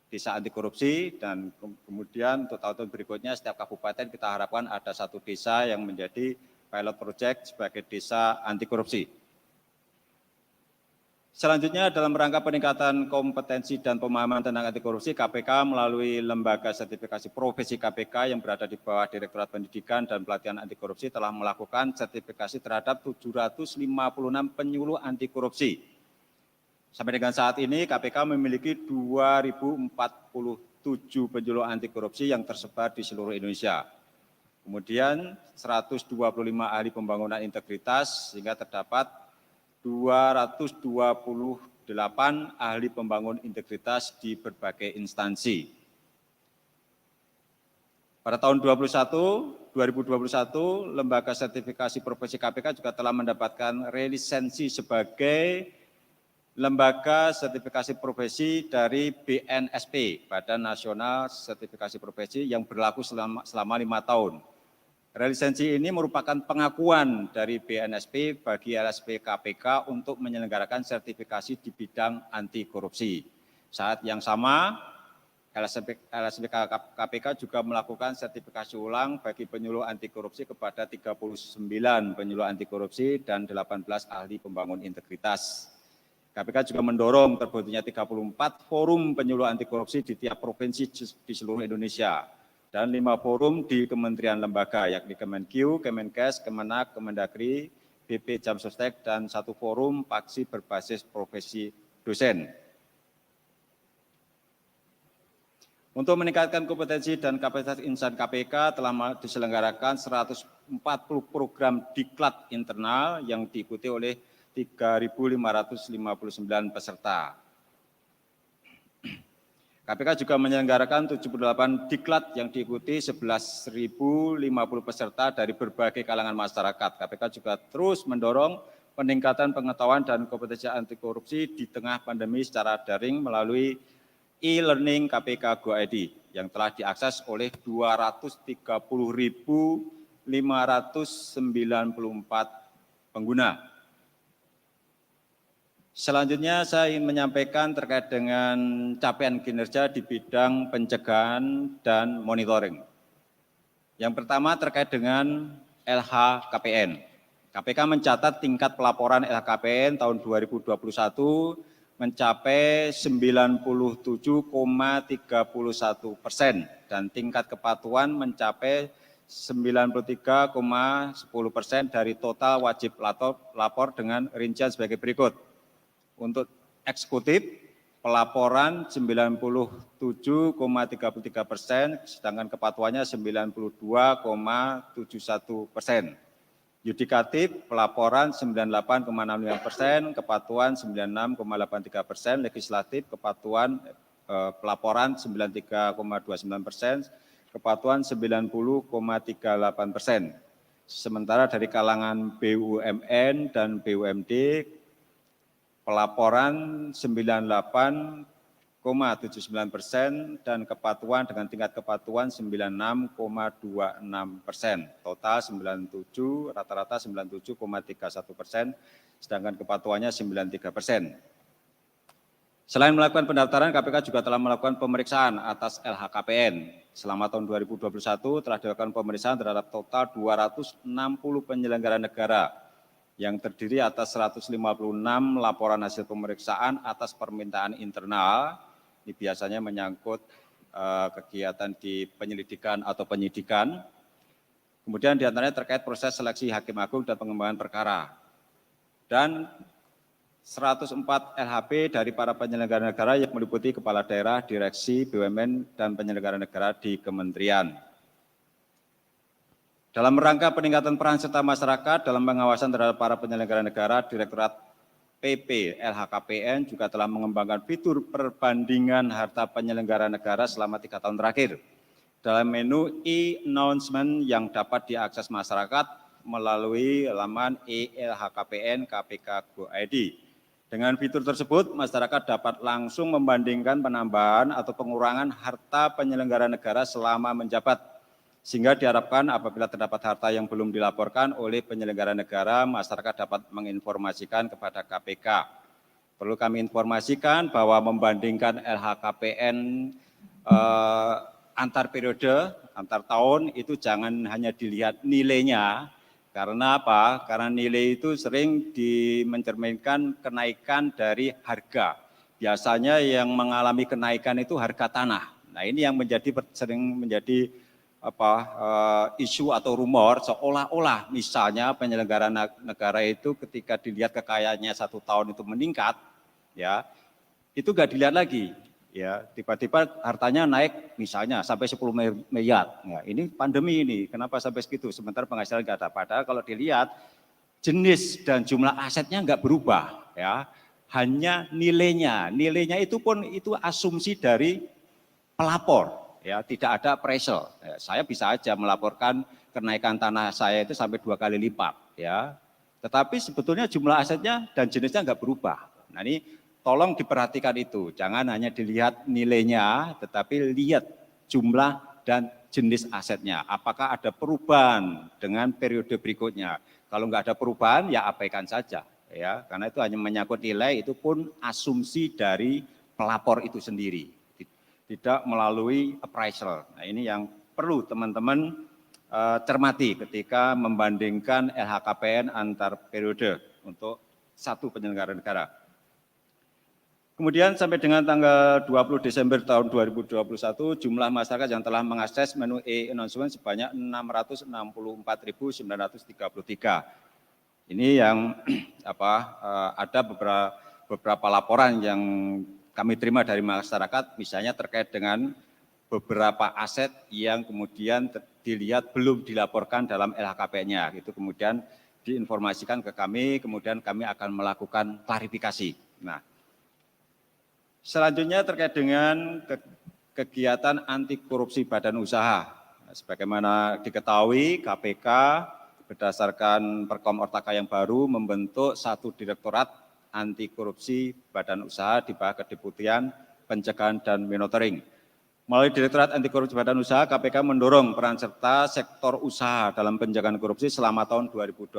Desa Anti Korupsi, dan kemudian untuk tahun-tahun berikutnya setiap kabupaten kita harapkan ada satu desa yang menjadi pilot project sebagai Desa Anti Korupsi. Selanjutnya, dalam rangka peningkatan kompetensi dan pemahaman tentang anti korupsi, KPK melalui lembaga sertifikasi profesi KPK yang berada di bawah Direktorat Pendidikan dan Pelatihan Anti Korupsi telah melakukan sertifikasi terhadap 756 penyuluh anti korupsi. Sampai dengan saat ini, KPK memiliki 2.047 penyuluh anti korupsi yang tersebar di seluruh Indonesia. Kemudian 125 ahli pembangunan integritas, sehingga terdapat 228 ahli pembangun integritas di berbagai instansi. Pada tahun 2021, Lembaga Sertifikasi Profesi KPK juga telah mendapatkan relisensi sebagai Lembaga Sertifikasi Profesi dari BNSP, Badan Nasional Sertifikasi Profesi, yang berlaku selama 5 tahun. Relisensi ini merupakan pengakuan dari BNSP bagi LSP KPK untuk menyelenggarakan sertifikasi di bidang anti korupsi. Saat yang sama, LSP KPK juga melakukan sertifikasi ulang bagi penyuluh anti korupsi kepada 39 penyuluh anti korupsi dan 18 ahli pembangun integritas. KPK juga mendorong terbentuknya 34 forum penyuluh anti korupsi di tiap provinsi di seluruh Indonesia, dan 5 forum di kementerian lembaga, yakni Kemenkeu, Kemenkes, Kemenak, Kemendagri, BP Jamsostek, dan 1 forum paksi berbasis profesi dosen. Untuk meningkatkan kompetensi dan kapasitas insan KPK telah diselenggarakan 140 program diklat internal yang diikuti oleh 3.559 peserta. KPK juga menyelenggarakan 78 diklat yang diikuti 11.050 peserta dari berbagai kalangan masyarakat. KPK juga terus mendorong peningkatan pengetahuan dan kompetensi anti korupsi di tengah pandemi secara daring melalui e-learning KPK Go ID yang telah diakses oleh 230.594 pengguna. Selanjutnya saya ingin menyampaikan terkait dengan capaian kinerja di bidang pencegahan dan monitoring. Yang pertama terkait dengan LHKPN. KPK mencatat tingkat pelaporan LHKPN tahun 2021 mencapai 97,31% dan tingkat kepatuhan mencapai 93,10% dari total wajib lapor dengan rincian sebagai berikut. Untuk eksekutif, pelaporan 97,33%, sedangkan kepatuhannya 92,71%. Yudikatif, pelaporan 98,65%, kepatuhan 96,83%, legislatif, kepatuhan pelaporan 93,29%, kepatuhan 90,38%. Sementara dari kalangan BUMN dan BUMD, pelaporan 98,79% dan kepatuhan dengan tingkat kepatuhan 96,26%. Total 97, rata-rata 97,31%, sedangkan kepatuhannya 93%. Selain melakukan pendaftaran, KPK juga telah melakukan pemeriksaan atas LHKPN. Selama tahun 2021 telah dilakukan pemeriksaan terhadap total 260 penyelenggara negara yang terdiri atas 156 laporan hasil pemeriksaan atas permintaan internal. Ini biasanya menyangkut kegiatan di penyelidikan atau penyidikan. Kemudian diantaranya terkait proses seleksi hakim agung dan pengembangan perkara. Dan 104 LHP dari para penyelenggara negara yang meliputi kepala daerah, direksi, BUMN, dan penyelenggara negara di kementerian. Dalam rangka peningkatan peran serta masyarakat dalam pengawasan terhadap para penyelenggara negara, Direktorat PP LHKPN juga telah mengembangkan fitur perbandingan harta penyelenggara negara selama 3 tahun terakhir. Dalam menu e-announcement yang dapat diakses masyarakat melalui laman e-LHKPN KPK.go.id. Dengan fitur tersebut, masyarakat dapat langsung membandingkan penambahan atau pengurangan harta penyelenggara negara selama menjabat. Sehingga diharapkan apabila terdapat harta yang belum dilaporkan oleh penyelenggara negara, masyarakat dapat menginformasikan kepada KPK. Perlu kami informasikan bahwa membandingkan LHKPN antar periode, antar tahun itu jangan hanya dilihat nilainya. Karena apa? Karena nilai itu sering mencerminkan kenaikan dari harga. Biasanya yang mengalami kenaikan itu harga tanah. Nah ini yang sering menjadi isu atau rumor seolah-olah misalnya penyelenggara negara itu ketika dilihat kekayaannya 1 tahun itu meningkat, ya itu nggak dilihat lagi. Ya, tiba-tiba hartanya naik misalnya sampai 10 miliar. Ya, ini pandemi ini, kenapa sampai segitu? Sementara penghasilan nggak ada. Padahal kalau dilihat jenis dan jumlah asetnya nggak berubah, ya. Hanya nilainya. Nilainya itu pun itu asumsi dari pelapor, ya, tidak ada appraisal. Ya, saya bisa aja melaporkan kenaikan tanah saya itu sampai 2 kali lipat, ya. Tetapi sebetulnya jumlah asetnya dan jenisnya nggak berubah. Nah, ini tolong diperhatikan itu, jangan hanya dilihat nilainya, tetapi lihat jumlah dan jenis asetnya. Apakah ada perubahan dengan periode berikutnya? Kalau nggak ada perubahan, ya abaikan saja, ya, karena itu hanya menyangkut nilai, itu pun asumsi dari pelapor itu sendiri, tidak melalui appraisal. Nah ini yang perlu teman-teman cermati ketika membandingkan LHKPN antar periode untuk satu penyelenggara negara. Kemudian sampai dengan tanggal 20 Desember tahun 2021, jumlah masyarakat yang telah mengakses menu e-announcement sebanyak 664.933. Ini yang ada beberapa laporan yang kami terima dari masyarakat, misalnya terkait dengan beberapa aset yang kemudian dilihat belum dilaporkan dalam LHKPN-nya. Itu kemudian diinformasikan ke kami, kemudian kami akan melakukan klarifikasi. Nah, selanjutnya terkait dengan kegiatan anti korupsi badan usaha. Sebagaimana diketahui, KPK berdasarkan Perkom Ortaka yang baru membentuk 1 direktorat anti korupsi badan usaha di bawah Kedeputian Pencegahan dan Monitoring. Melalui Direktorat Anti Korupsi Badan Usaha, KPK mendorong peran serta sektor usaha dalam pencegahan korupsi selama tahun 2021.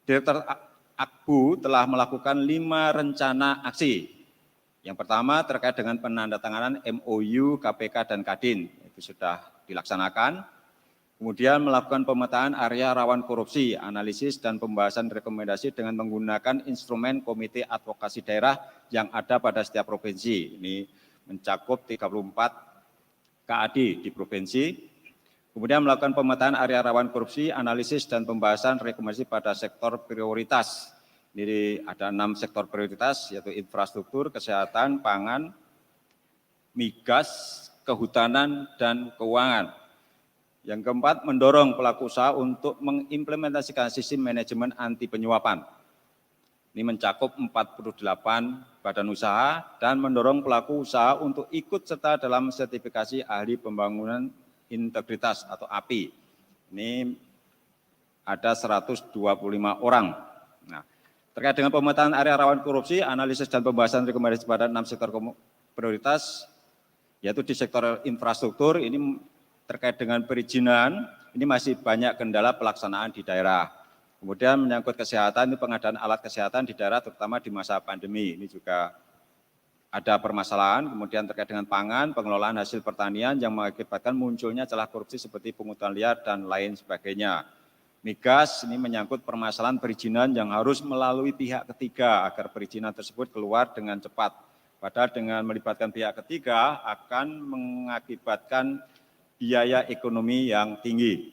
Direktorat AKBU telah melakukan 5 rencana aksi. Yang pertama terkait dengan penandatanganan MOU KPK dan Kadin, itu sudah dilaksanakan. Kemudian melakukan pemetaan area rawan korupsi, analisis dan pembahasan rekomendasi dengan menggunakan instrumen Komite Advokasi Daerah yang ada pada setiap provinsi. Ini mencakup 34 KAD di provinsi. Kemudian melakukan pemetaan area rawan korupsi, analisis dan pembahasan rekomendasi pada sektor prioritas. Jadi ada 6 sektor prioritas, yaitu infrastruktur, kesehatan, pangan, migas, kehutanan, dan keuangan. Yang keempat, mendorong pelaku usaha untuk mengimplementasikan sistem manajemen anti penyuapan. Ini mencakup 48 badan usaha dan mendorong pelaku usaha untuk ikut serta dalam sertifikasi ahli pembangunan integritas atau API. Ini ada 125 orang. Nah, terkait dengan pemetaan area rawan korupsi, analisis dan pembahasan rekomendasi pada 6 sektor prioritas, yaitu di sektor infrastruktur, ini terkait dengan perizinan, ini masih banyak kendala pelaksanaan di daerah. Kemudian menyangkut kesehatan, ini pengadaan alat kesehatan di daerah terutama di masa pandemi, ini juga ada permasalahan. Kemudian terkait dengan pangan, pengelolaan hasil pertanian yang mengakibatkan munculnya celah korupsi seperti pungutan liar dan lain sebagainya. Migas, ini menyangkut permasalahan perizinan yang harus melalui pihak ketiga agar perizinan tersebut keluar dengan cepat. Padahal dengan melibatkan pihak ketiga akan mengakibatkan biaya ekonomi yang tinggi.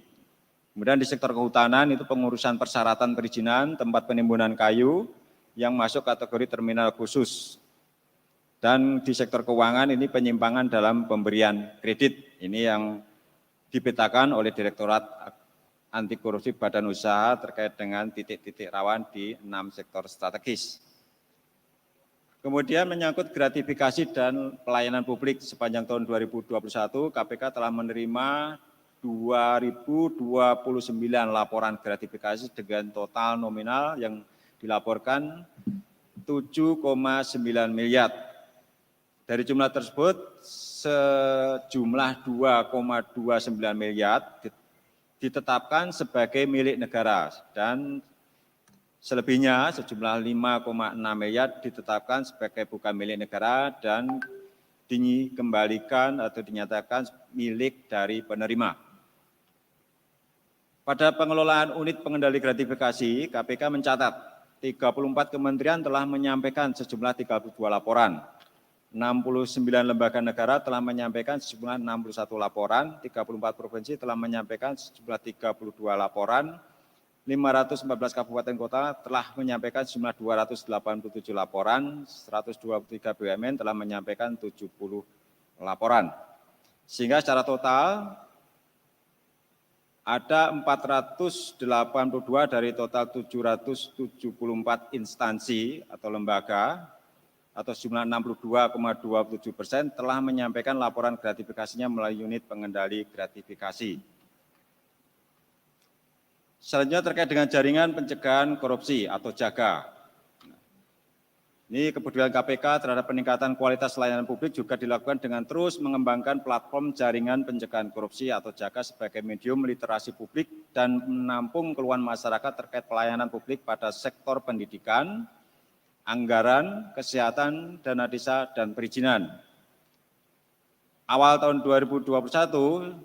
Kemudian di sektor kehutanan itu pengurusan persyaratan perizinan tempat penimbunan kayu yang masuk kategori terminal khusus. Dan di sektor keuangan ini penyimpangan dalam pemberian kredit. Ini yang dipetakan oleh Direktorat Anti Korupsi Badan Usaha terkait dengan titik-titik rawan di 6 sektor strategis. Kemudian menyangkut gratifikasi dan pelayanan publik sepanjang tahun 2021, KPK telah menerima 2029 laporan gratifikasi dengan total nominal yang dilaporkan 7,9 miliar. Dari jumlah tersebut, sejumlah 2,29 miliar ditetapkan sebagai milik negara dan selebihnya sejumlah 5,6 miliar ditetapkan sebagai bukan milik negara dan dikembalikan atau dinyatakan milik dari penerima. Pada pengelolaan unit pengendali gratifikasi, KPK mencatat 34 kementerian telah menyampaikan sejumlah 32 laporan. 69 lembaga negara telah menyampaikan sejumlah 61 laporan, 34 provinsi telah menyampaikan sejumlah 32 laporan, 514 kabupaten kota telah menyampaikan sejumlah 287 laporan, 123 BUMN telah menyampaikan 70 laporan. Sehingga secara total ada 482 dari total 774 instansi atau lembaga atau jumlah 62,27% telah menyampaikan laporan gratifikasinya melalui unit pengendali gratifikasi. Selanjutnya terkait dengan jaringan pencegahan korupsi atau JAGA. Ini kepedulian KPK terhadap peningkatan kualitas layanan publik juga dilakukan dengan terus mengembangkan platform jaringan pencegahan korupsi atau JAGA sebagai medium literasi publik dan menampung keluhan masyarakat terkait pelayanan publik pada sektor pendidikan, anggaran, kesehatan, dana desa, dan perizinan. Awal tahun 2021,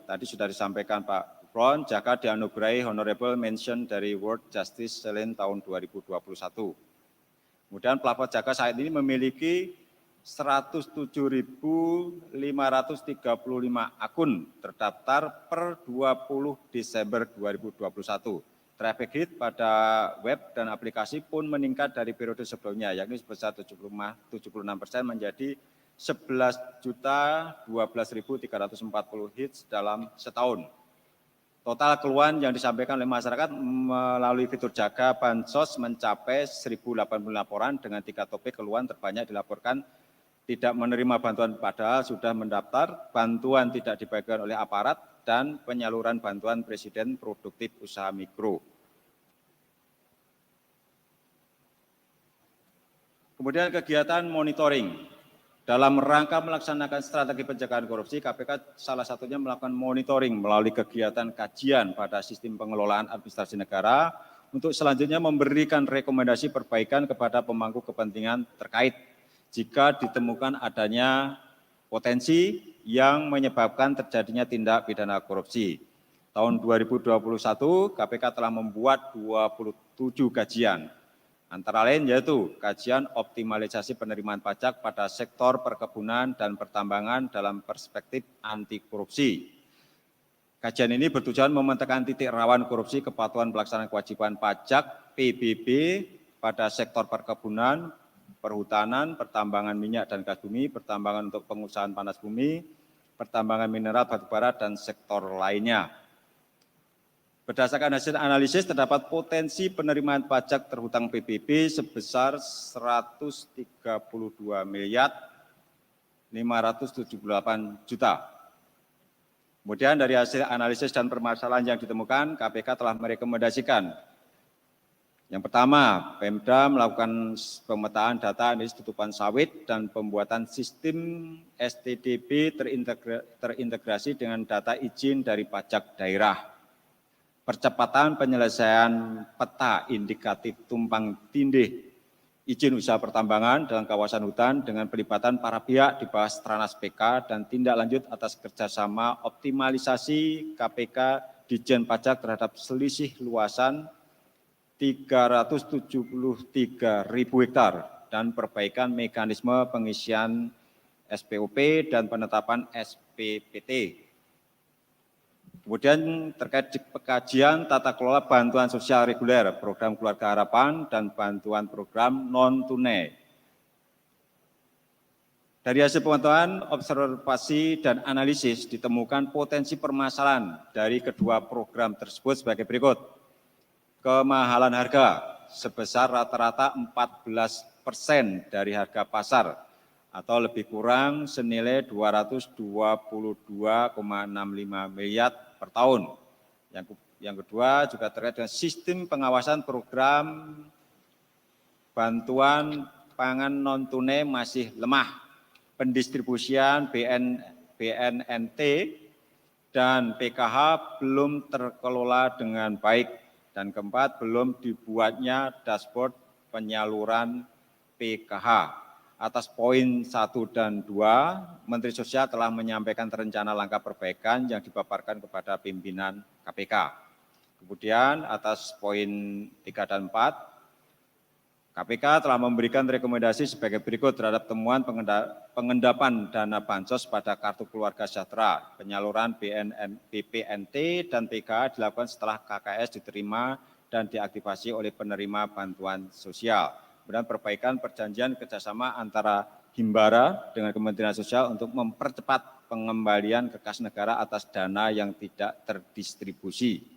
tadi sudah disampaikan Pak Gufron, JAGA dianugerahi Honorable Mention dari World Justice Challenge tahun 2021. Kemudian platform JAGA saat ini memiliki 107.535 akun terdaftar per 20 Desember 2021. Traffic hit pada web dan aplikasi pun meningkat dari periode sebelumnya, yakni sebesar 76% menjadi 11.012.340 hits dalam setahun. Total keluhan yang disampaikan oleh masyarakat melalui fitur JAGA Bansos mencapai 1.080 laporan dengan 3 topik keluhan terbanyak dilaporkan tidak menerima bantuan padahal sudah mendaftar, bantuan tidak dibagikan oleh aparat, dan penyaluran bantuan Presiden Produktif Usaha Mikro. Kemudian kegiatan monitoring. Dalam rangka melaksanakan strategi pencegahan korupsi, KPK salah satunya melakukan monitoring melalui kegiatan kajian pada sistem pengelolaan administrasi negara untuk selanjutnya memberikan rekomendasi perbaikan kepada pemangku kepentingan terkait jika ditemukan adanya potensi yang menyebabkan terjadinya tindak pidana korupsi. Tahun 2021, KPK telah membuat 27 kajian. Antara lain yaitu kajian optimalisasi penerimaan pajak pada sektor perkebunan dan pertambangan dalam perspektif anti korupsi. Kajian ini bertujuan memetakan titik rawan korupsi kepatuhan pelaksanaan kewajiban pajak PBB pada sektor perkebunan, perhutanan, pertambangan minyak dan gas bumi, pertambangan untuk pengusahaan panas bumi, pertambangan mineral batu bara, dan sektor lainnya. Berdasarkan hasil analisis terdapat potensi penerimaan pajak terhutang PBB sebesar 132 miliar 578 juta. Kemudian dari hasil analisis dan permasalahan yang ditemukan, KPK telah merekomendasikan. Yang pertama, Pemda melakukan pemetaan data analisis tutupan sawit dan pembuatan sistem STDB terintegrasi dengan data izin dari pajak daerah. Percepatan penyelesaian peta indikatif tumpang tindih izin usaha pertambangan dalam kawasan hutan dengan pelibatan para pihak di bawah Stranas PK dan tindak lanjut atas kerjasama optimalisasi KPK Ditjen Pajak terhadap selisih luasan 373.000 hektar dan perbaikan mekanisme pengisian SPOP dan penetapan SPPT. Kemudian terkait pengkajian tata kelola bantuan sosial reguler, program Keluarga Harapan dan bantuan program non-tunai. Dari hasil pemantauan, observasi dan analisis ditemukan potensi permasalahan dari kedua program tersebut sebagai berikut. Kemahalan harga sebesar rata-rata 14% dari harga pasar atau lebih kurang senilai 222,65 miliar per tahun. Yang kedua juga terkait dengan sistem pengawasan program bantuan pangan non-tunai masih lemah. Pendistribusian BNNT dan PKH belum terkelola dengan baik. Dan keempat, belum dibuatnya dashboard penyaluran PKH. Atas poin 1 dan 2, Menteri Sosial telah menyampaikan rencana langkah perbaikan yang dipaparkan kepada pimpinan KPK. Kemudian atas poin 3 dan 4, KPK telah memberikan rekomendasi sebagai berikut terhadap temuan pengendapan dana bansos pada Kartu Keluarga Sejahtera. Penyaluran BPNT dan PKH dilakukan setelah KKS diterima dan diaktifasi oleh penerima bantuan sosial. Kemudian perbaikan perjanjian kerjasama antara Himbara dengan Kementerian Sosial untuk mempercepat pengembalian ke kas negara atas dana yang tidak terdistribusi.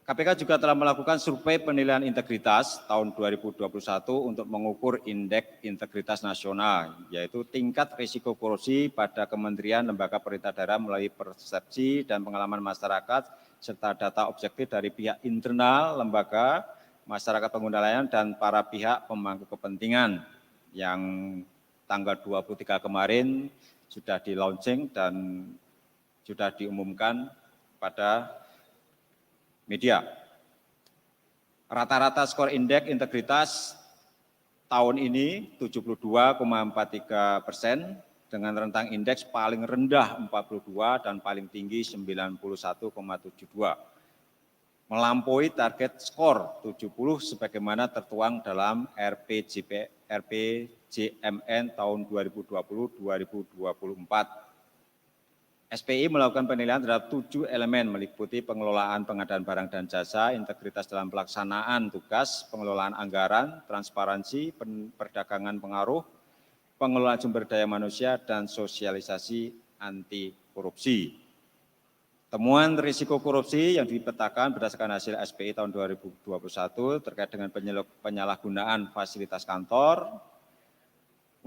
KPK juga telah melakukan survei penilaian integritas tahun 2021 untuk mengukur indeks integritas nasional, yaitu tingkat risiko korupsi pada kementerian, lembaga pemerintah daerah melalui persepsi dan pengalaman masyarakat, serta data objektif dari pihak internal, lembaga, masyarakat pengguna layanan, dan para pihak pemangku kepentingan yang tanggal 23 kemarin sudah di-launching dan sudah diumumkan pada media. Rata-rata skor indeks integritas tahun ini 72,43% dengan rentang indeks paling rendah 42 dan paling tinggi 91,72. Melampaui target skor 70 sebagaimana tertuang dalam RPJMN tahun 2020-2024. SPI melakukan penilaian terhadap 7 elemen meliputi pengelolaan pengadaan barang dan jasa, integritas dalam pelaksanaan tugas, pengelolaan anggaran, transparansi, perdagangan pengaruh, pengelolaan sumber daya manusia, dan sosialisasi anti korupsi. Temuan risiko korupsi yang dipetakan berdasarkan hasil SPI tahun 2021 terkait dengan penyalahgunaan fasilitas kantor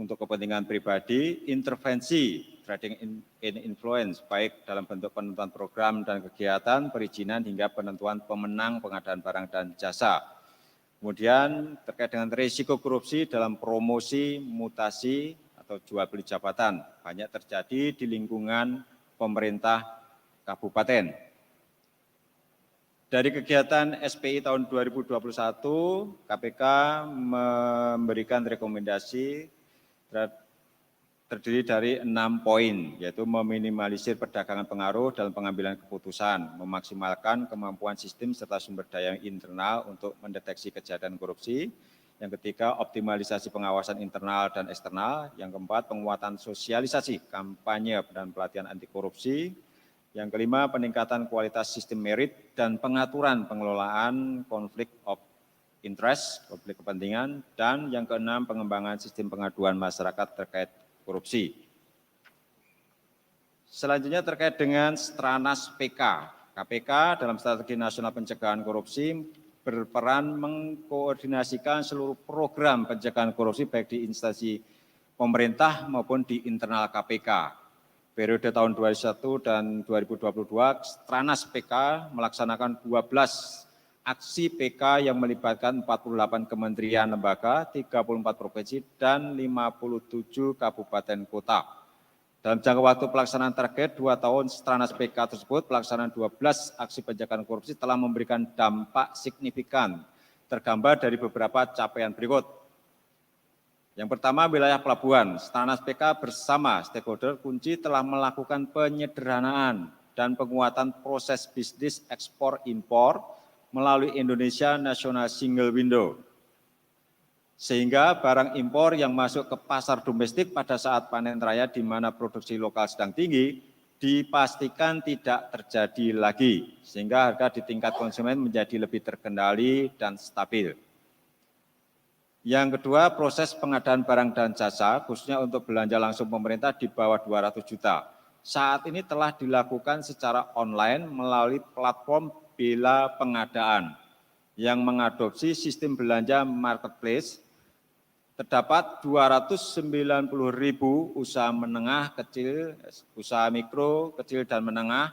untuk kepentingan pribadi, intervensi, trading in influence, baik dalam bentuk penentuan program dan kegiatan, perizinan, hingga penentuan pemenang pengadaan barang dan jasa. Kemudian terkait dengan risiko korupsi dalam promosi, mutasi, atau jual beli jabatan, banyak terjadi di lingkungan pemerintah kabupaten. Dari kegiatan SPI tahun 2021, KPK memberikan rekomendasi terdiri dari 6 poin, yaitu meminimalisir perdagangan pengaruh dalam pengambilan keputusan, memaksimalkan kemampuan sistem serta sumber daya internal untuk mendeteksi kejahatan korupsi. Yang ketiga, optimalisasi pengawasan internal dan eksternal. Yang keempat, penguatan sosialisasi, kampanye dan pelatihan anti korupsi. Yang kelima, peningkatan kualitas sistem merit dan pengaturan pengelolaan konflik of interest, konflik kepentingan. Dan yang keenam, pengembangan sistem pengaduan masyarakat terkait korupsi. Selanjutnya terkait dengan Stranas PK, KPK dalam Strategi Nasional Pencegahan Korupsi berperan mengkoordinasikan seluruh program pencegahan korupsi baik di instansi pemerintah maupun di internal KPK. Periode tahun 2021 dan 2022, Stranas PK melaksanakan 12 aksi PK yang melibatkan 48 kementerian lembaga, 34 provinsi, dan 57 kabupaten kota. Dalam jangka waktu pelaksanaan target 2 tahun Stranas PK tersebut, pelaksanaan 12 aksi pencegahan korupsi telah memberikan dampak signifikan, tergambar dari beberapa capaian berikut. Yang pertama, wilayah pelabuhan. Stranas PK bersama stakeholder kunci telah melakukan penyederhanaan dan penguatan proses bisnis ekspor-impor melalui Indonesia National Single Window. Sehingga barang impor yang masuk ke pasar domestik pada saat panen raya di mana produksi lokal sedang tinggi, dipastikan tidak terjadi lagi, sehingga harga di tingkat konsumen menjadi lebih terkendali dan stabil. Yang kedua, proses pengadaan barang dan jasa, khususnya untuk belanja langsung pemerintah di bawah 200 juta. Saat ini telah dilakukan secara online melalui platform Bela Pengadaan yang mengadopsi sistem belanja marketplace. Terdapat 290.000 usaha menengah kecil, usaha mikro, kecil dan menengah,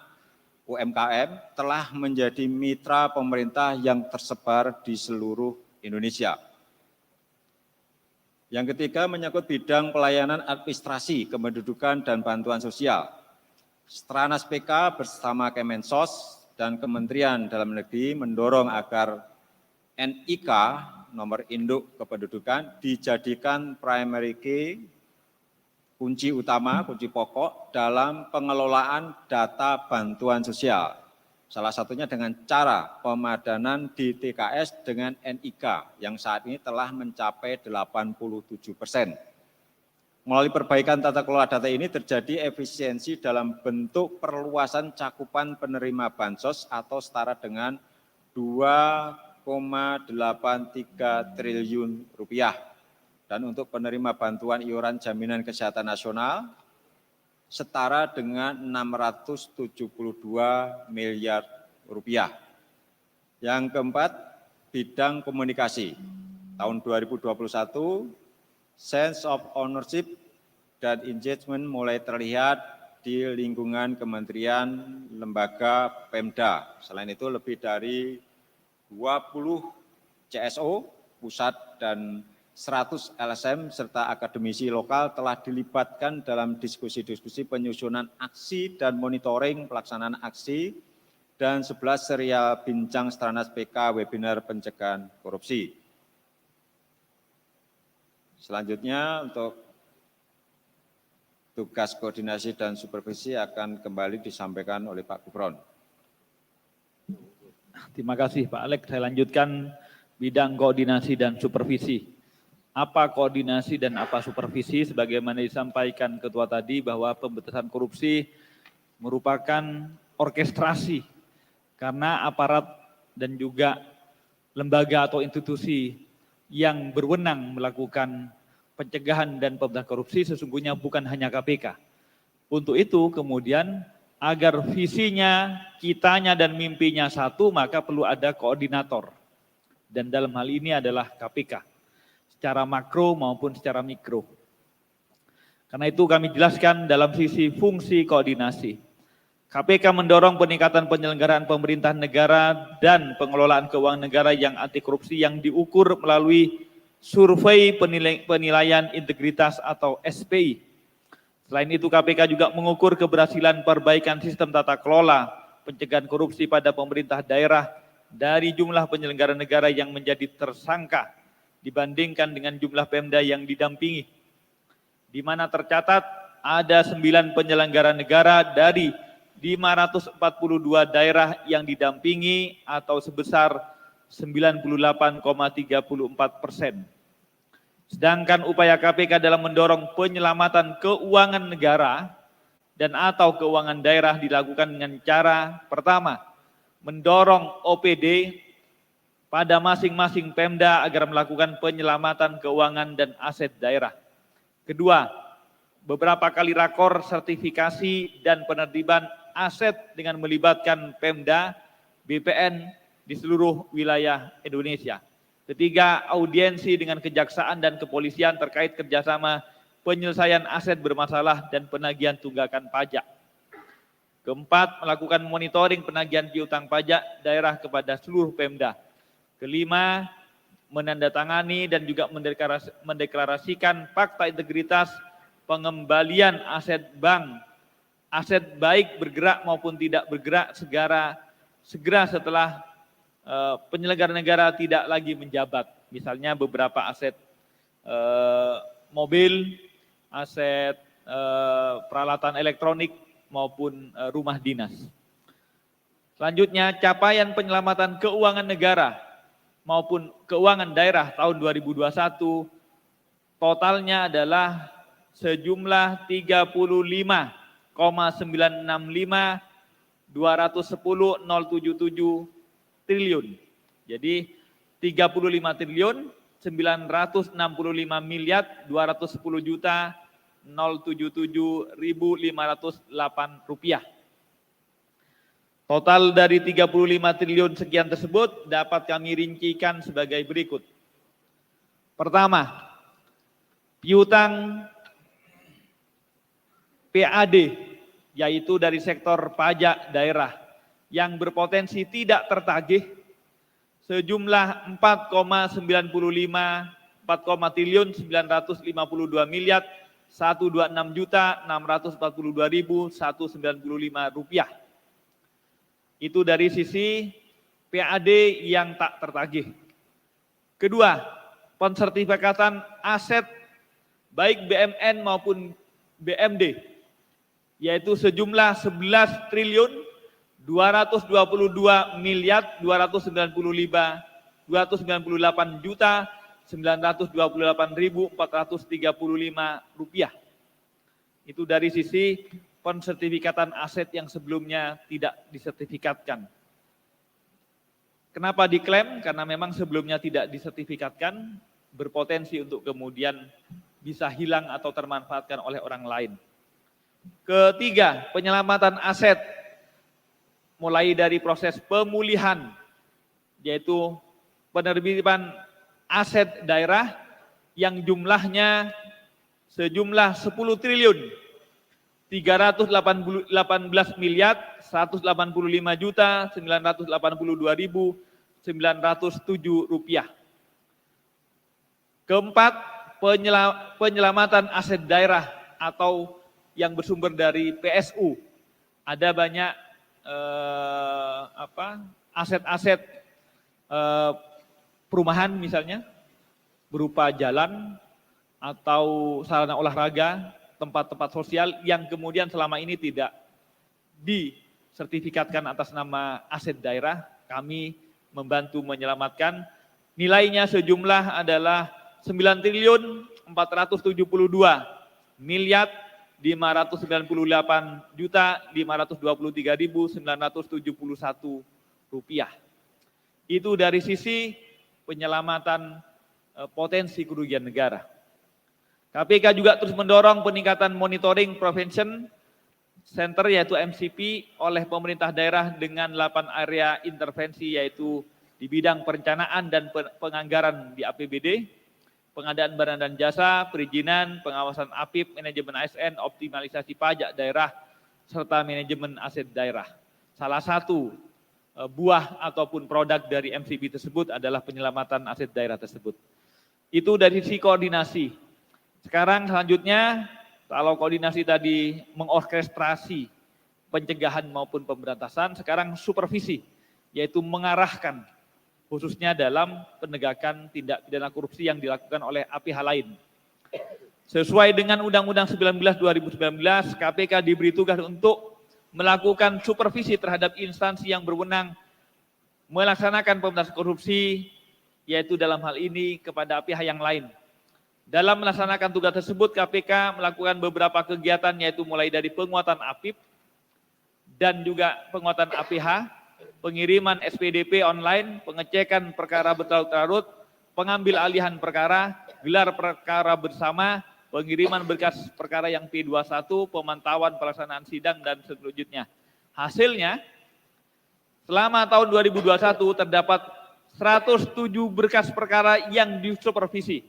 UMKM, telah menjadi mitra pemerintah yang tersebar di seluruh Indonesia. Yang ketiga, menyangkut bidang pelayanan administrasi, kependudukan, dan bantuan sosial. Stranas PK bersama Kemensos dan Kementerian Dalam Negeri mendorong agar NIK, nomor induk kependudukan, dijadikan primary key, kunci utama, kunci pokok dalam pengelolaan data bantuan sosial. Salah satunya dengan cara pemadanan di TKS dengan NIK yang saat ini telah mencapai 87%. Melalui perbaikan tata kelola data ini terjadi efisiensi dalam bentuk perluasan cakupan penerima bansos atau setara dengan 2,83 triliun rupiah. Dan untuk penerima bantuan iuran jaminan kesehatan nasional setara dengan 672 miliar rupiah. Yang keempat, bidang komunikasi. Tahun 2021, sense of ownership dan engagement mulai terlihat di lingkungan kementerian, lembaga, Pemda. Selain itu lebih dari 20 CSO, pusat dan 100 LSM serta akademisi lokal telah dilibatkan dalam diskusi-diskusi penyusunan aksi dan monitoring pelaksanaan aksi dan 11 serial bincang Stranas PK webinar pencegahan korupsi. Selanjutnya untuk tugas koordinasi dan supervisi akan kembali disampaikan oleh Pak Gufron. Terima kasih Pak Alex. Saya lanjutkan bidang koordinasi dan supervisi. Apa koordinasi dan apa supervisi? Sebagaimana disampaikan Ketua tadi bahwa pemberantasan korupsi merupakan orkestrasi karena aparat dan juga lembaga atau institusi yang berwenang melakukan pencegahan dan pemberantasan korupsi sesungguhnya bukan hanya KPK. Untuk itu kemudian agar visinya, kitanya dan mimpinya satu, maka perlu ada koordinator. Dan dalam hal ini adalah KPK. Secara makro maupun secara mikro. Karena itu kami jelaskan dalam sisi fungsi koordinasi. KPK mendorong peningkatan penyelenggaraan pemerintahan negara dan pengelolaan keuangan negara yang anti korupsi yang diukur melalui survei penilaian integritas atau SPI. Selain itu KPK juga mengukur keberhasilan perbaikan sistem tata kelola pencegahan korupsi pada pemerintah daerah dari jumlah penyelenggara negara yang menjadi tersangka dibandingkan dengan jumlah Pemda yang didampingi, di mana tercatat ada 9 penyelenggara negara dari 542 daerah yang didampingi atau sebesar 98,34%. Sedangkan upaya KPK dalam mendorong penyelamatan keuangan negara dan atau keuangan daerah dilakukan dengan cara pertama, mendorong OPD pada masing-masing Pemda agar melakukan penyelamatan keuangan dan aset daerah. Kedua, beberapa kali rakor sertifikasi dan penertiban aset dengan melibatkan Pemda, BPN di seluruh wilayah Indonesia. Ketiga, audiensi dengan kejaksaan dan kepolisian terkait kerjasama penyelesaian aset bermasalah dan penagihan tunggakan pajak. Keempat, melakukan monitoring penagihan piutang pajak daerah kepada seluruh Pemda. Kelima, menandatangani dan juga mendeklarasikan fakta integritas pengembalian aset bank, aset baik bergerak maupun tidak bergerak segera setelah penyelenggara negara tidak lagi menjabat. Misalnya beberapa aset mobil, aset peralatan elektronik maupun rumah dinas. Selanjutnya, capaian penyelamatan keuangan negara maupun keuangan daerah tahun 2021 totalnya adalah sejumlah 35,965.210.077 triliun. Jadi 35 triliun 965 miliar 210 juta 077.508 rupiah. Total dari 35 triliun sekian tersebut dapat kami rincikan sebagai berikut. Pertama, piutang PAD, yaitu dari sektor pajak daerah yang berpotensi tidak tertagih sejumlah 4,952 miliar 126 juta 642.195 rupiah. Itu dari sisi PAD yang tak tertagih. Kedua, pensertifikatan aset baik BMN maupun BMD, yaitu sejumlah 11 triliun 222 miliar 298 juta 928.435 rupiah. Itu dari sisi pensertifikatan aset yang sebelumnya tidak disertifikatkan. Kenapa diklaim? Karena memang sebelumnya tidak disertifikatkan, berpotensi untuk kemudian bisa hilang atau termanfaatkan oleh orang lain. Ketiga, penyelamatan aset mulai dari proses pemulihan, yaitu penerbitan aset daerah yang jumlahnya sejumlah 10 triliun 318 miliar 185 juta 982.907 rupiah. Keempat, penyelamatan aset daerah atau yang bersumber dari PSU. Ada banyak aset-aset perumahan misalnya, berupa jalan atau sarana olahraga, tempat-tempat sosial yang kemudian selama ini tidak disertifikatkan atas nama aset daerah. Kami membantu menyelamatkan, nilainya sejumlah adalah 9 triliun 472 miliar 598 juta 523.971 rupiah. Itu dari sisi penyelamatan potensi kerugian negara. KPK juga terus mendorong peningkatan monitoring prevention center yaitu MCP oleh pemerintah daerah dengan 8 area intervensi, yaitu di bidang perencanaan dan penganggaran di APBD, pengadaan barang dan jasa, perizinan, pengawasan APIP, manajemen ASN, optimalisasi pajak daerah, serta manajemen aset daerah. Salah satu buah ataupun produk dari MCP tersebut adalah penyelamatan aset daerah tersebut. Itu dari sisi koordinasi. Sekarang selanjutnya, kalau koordinasi tadi mengorkestrasi pencegahan maupun pemberantasan, sekarang supervisi, yaitu mengarahkan khususnya dalam penegakan tindak pidana korupsi yang dilakukan oleh pihak lain. Sesuai dengan Undang-Undang 19 2019, KPK diberi tugas untuk melakukan supervisi terhadap instansi yang berwenang melaksanakan pemberantasan korupsi, yaitu dalam hal ini kepada pihak yang lain. Dalam melaksanakan tugas tersebut, KPK melakukan beberapa kegiatan, yaitu mulai dari penguatan APIP dan juga penguatan APH, pengiriman SPDP online, pengecekan perkara berlarut-larut, pengambil alihan perkara, gelar perkara bersama, pengiriman berkas perkara yang P21, pemantauan pelaksanaan sidang, dan selanjutnya. Hasilnya, selama tahun 2021 terdapat 107 berkas perkara yang disupervisi.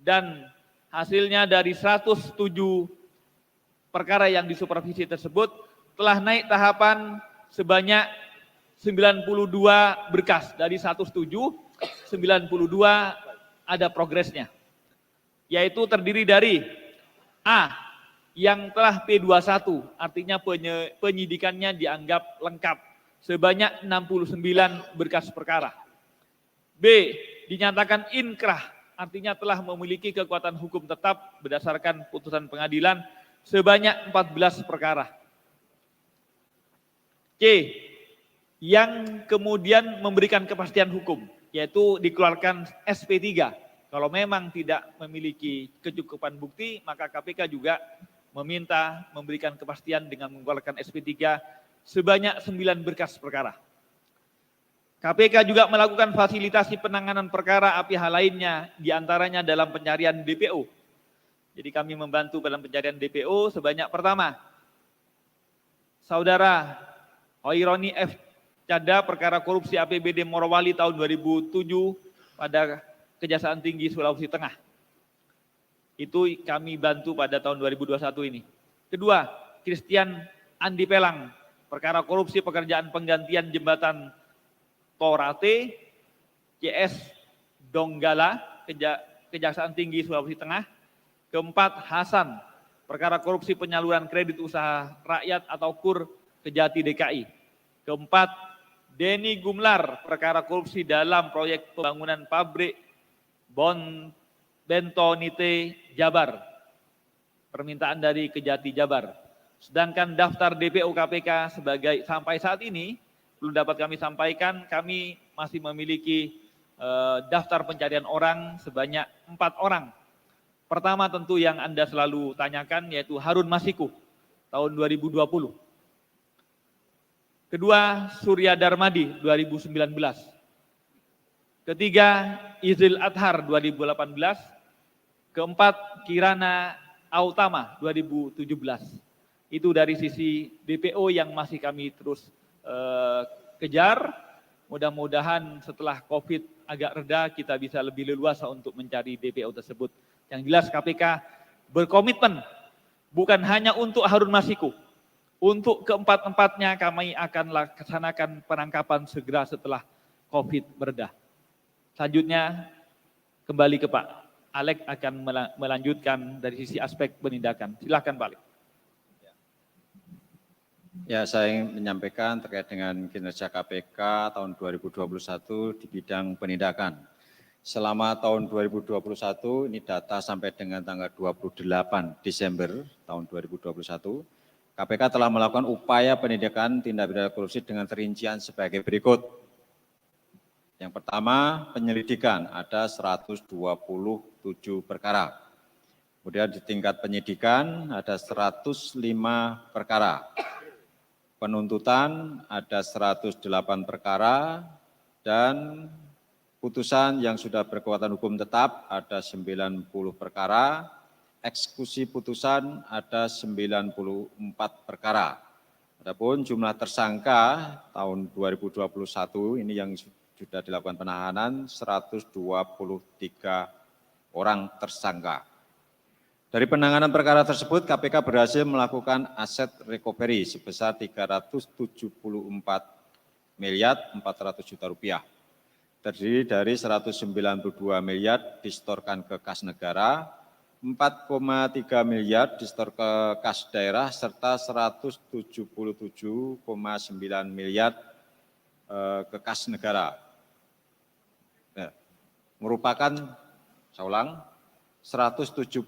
Dan hasilnya dari 107 perkara yang disupervisi tersebut telah naik tahapan sebanyak 92 berkas. Dari 107, 92 ada progresnya. Yaitu terdiri dari A, yang telah P21, artinya penyidikannya dianggap lengkap, sebanyak 69 berkas perkara. B, dinyatakan inkrah, artinya telah memiliki kekuatan hukum tetap berdasarkan putusan pengadilan, sebanyak 14 perkara. C, yang kemudian memberikan kepastian hukum, yaitu dikeluarkan SP3. Kalau memang tidak memiliki kecukupan bukti, maka KPK juga meminta memberikan kepastian dengan mengeluarkan SP3 sebanyak 9 berkas perkara. KPK juga melakukan fasilitasi penanganan perkara pihak lainnya, diantaranya dalam pencarian DPO. Jadi kami membantu dalam pencarian DPO sebanyak pertama, Saudara Hoironi F. Cada perkara korupsi APBD Morowali tahun 2007 pada Kejaksaan Tinggi Sulawesi Tengah. Itu kami bantu pada tahun 2021 ini. Kedua, Christian Andi Pelang, perkara korupsi pekerjaan penggantian jembatan Torate, CS Donggala, Kejaksaan Tinggi Sulawesi Tengah. Keempat, Hasan, perkara korupsi penyaluran kredit usaha rakyat atau KUR Kejati DKI. Keempat, Denny Gumlar, perkara korupsi dalam proyek pembangunan pabrik Bentonite Jabar, permintaan dari Kejati Jabar. Sedangkan daftar DPO KPK sampai saat ini belum dapat kami sampaikan, kami masih memiliki daftar pencarian orang sebanyak 4 orang. Pertama tentu yang Anda selalu tanyakan yaitu Harun Masiku tahun 2020. Kedua, Surya Darmadi 2019. Ketiga, Izil Adhar 2018. Keempat, Kirana Autama 2017. Itu dari sisi DPO yang masih kami terus kejar. Mudah-mudahan setelah COVID agak reda kita bisa lebih leluasa untuk mencari DPO tersebut. Yang jelas KPK berkomitmen bukan hanya untuk Harun Masiku. Untuk keempat-empatnya kami akan laksanakan penangkapan segera setelah COVID mereda. Selanjutnya kembali ke Pak Alek akan melanjutkan dari sisi aspek penindakan. Silakan Pak Alek. Ya, saya ingin menyampaikan terkait dengan kinerja KPK tahun 2021 di bidang penindakan. Selama tahun 2021, ini data sampai dengan tanggal 28 Desember tahun 2021, KPK telah melakukan upaya penindakan tindak pidana korupsi dengan rincian sebagai berikut. Yang pertama, penyelidikan ada 127 perkara. Kemudian di tingkat penyidikan ada 105 perkara. Penuntutan ada 108 perkara dan putusan yang sudah berkekuatan hukum tetap ada 90 perkara, eksekusi putusan ada 94 perkara. Adapun jumlah tersangka tahun 2021 ini yang sudah dilakukan penahanan 123 orang tersangka. Dari penanganan perkara tersebut, KPK berhasil melakukan aset recovery sebesar 374 miliar 400 juta rupiah. Terdiri dari 192 miliar disetorkan ke kas negara, 4,3 miliar disetor ke kas daerah, serta 177,9 miliar ke kas negara. Nah, merupakan, saya ulang, 177,9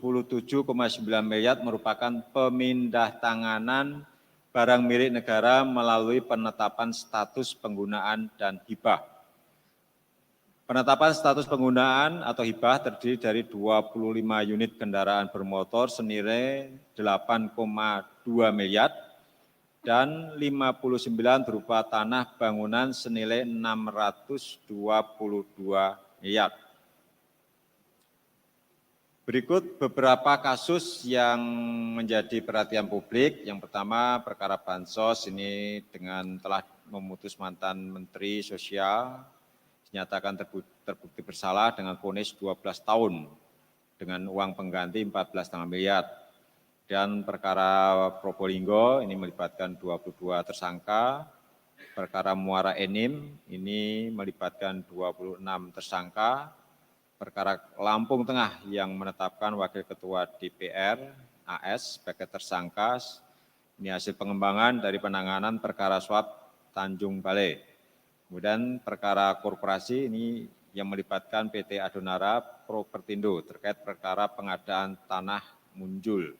miliar merupakan pemindah tanganan barang milik negara melalui penetapan status penggunaan dan hibah. Penetapan status penggunaan atau hibah terdiri dari 25 unit kendaraan bermotor senilai 8,2 miliar dan 59 berupa tanah bangunan senilai 622 miliar. Berikut beberapa kasus yang menjadi perhatian publik. Yang pertama perkara bansos ini dengan telah memutus mantan Menteri Sosial, dinyatakan terbukti bersalah dengan vonis 12 tahun dengan uang pengganti 14,5 miliar. Dan perkara Probolinggo ini melibatkan 22 tersangka. Perkara Muara Enim ini melibatkan 26 tersangka. Perkara Lampung Tengah yang menetapkan Wakil Ketua DPR AS sebagai tersangka. Ini hasil pengembangan dari penanganan perkara suap Tanjung Balai. Kemudian perkara korporasi ini yang melibatkan PT Adonara Propertindo terkait perkara pengadaan tanah Munjul.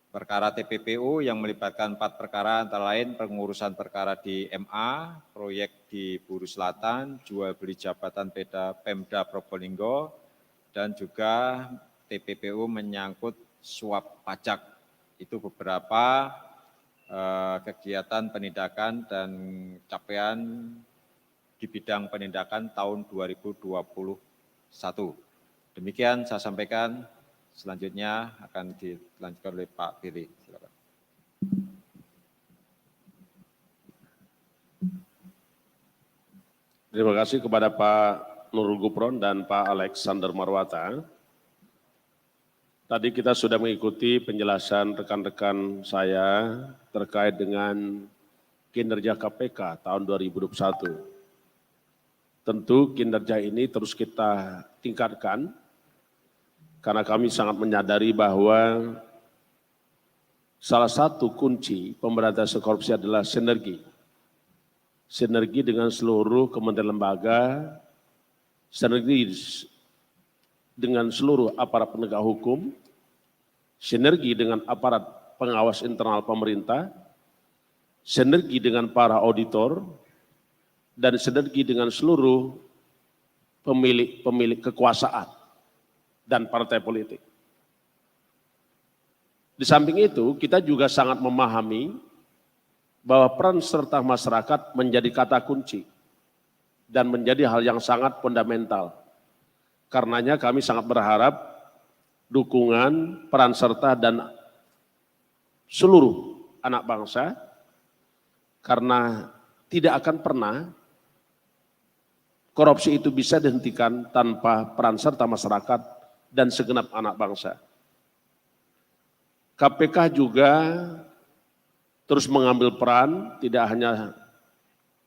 Perkara TPPU yang melibatkan 4 perkara antara lain pengurusan perkara di MA, proyek di Buru Selatan, jual beli jabatan Pemda Probolinggo, dan juga TPPU menyangkut suap pajak. Itu beberapa kegiatan penindakan dan capaian di bidang penindakan tahun 2021. Demikian saya sampaikan. Selanjutnya akan dilanjutkan oleh Pak Billy. Silakan. Terima kasih kepada Pak Nurul Gufron dan Pak Alexander Marwata. Tadi kita sudah mengikuti penjelasan rekan-rekan saya terkait dengan kinerja KPK tahun 2021. Tentu kinerja ini terus kita tingkatkan, karena kami sangat menyadari bahwa salah satu kunci pemberantasan korupsi adalah sinergi. Sinergi dengan seluruh kementerian lembaga, sinergi dengan seluruh aparat penegak hukum, sinergi dengan aparat pengawas internal pemerintah, sinergi dengan para auditor, dan sinergi dengan seluruh pemilik kekuasaan dan partai politik. Di samping itu, kita juga sangat memahami bahwa peran serta masyarakat menjadi kata kunci dan menjadi hal yang sangat fundamental. Karenanya kami sangat berharap dukungan, peran serta dan seluruh anak bangsa, karena tidak akan pernah korupsi itu bisa dihentikan tanpa peran serta masyarakat dan segenap anak bangsa. KPK juga terus mengambil peran tidak hanya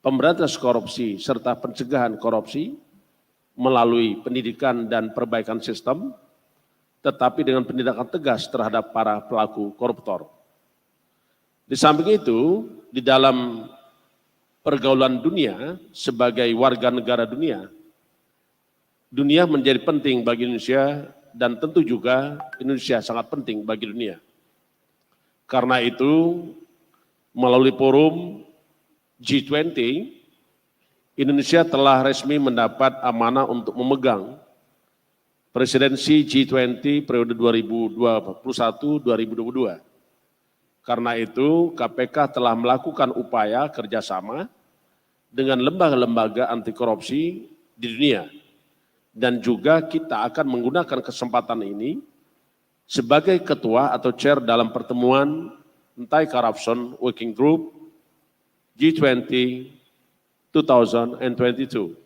pemberantasan korupsi serta pencegahan korupsi melalui pendidikan dan perbaikan sistem, tetapi dengan penindakan tegas terhadap para pelaku koruptor. Di samping itu, di dalam pergaulan dunia sebagai warga negara dunia, dunia menjadi penting bagi Indonesia dan tentu juga Indonesia sangat penting bagi dunia. Karena itu, melalui forum G20, Indonesia telah resmi mendapat amanah untuk memegang presidensi G20 periode 2021-2022. Karena itu, KPK telah melakukan upaya kerjasama dengan lembaga-lembaga anti korupsi di dunia. Dan juga kita akan menggunakan kesempatan ini sebagai ketua atau chair dalam pertemuan Anti-Corruption Working Group G20 2022.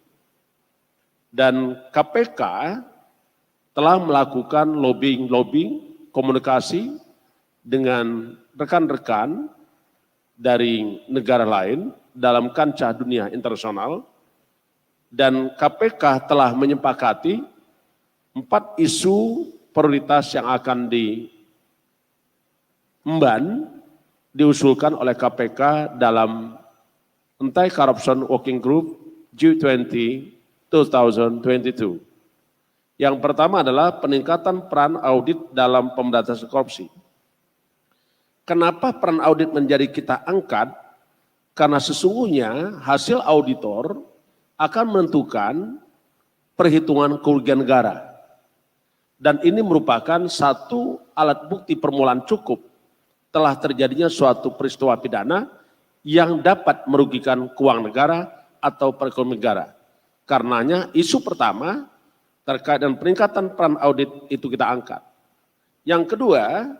Dan KPK telah melakukan lobbying komunikasi dengan rekan-rekan dari negara lain dalam kancah dunia internasional. Dan KPK telah menyepakati 4 isu prioritas yang akan diusulkan oleh KPK dalam Anti-Corruption Working Group G20 2022. Yang pertama adalah peningkatan peran audit dalam pemberantasan korupsi. Kenapa peran audit menjadi kita angkat? Karena sesungguhnya hasil auditor akan menentukan perhitungan kerugian negara. Dan ini merupakan satu alat bukti permulaan cukup telah terjadinya suatu peristiwa pidana yang dapat merugikan keuangan negara atau perekonomian negara. Karenanya isu pertama terkait dengan peningkatan peran audit itu kita angkat. Yang kedua,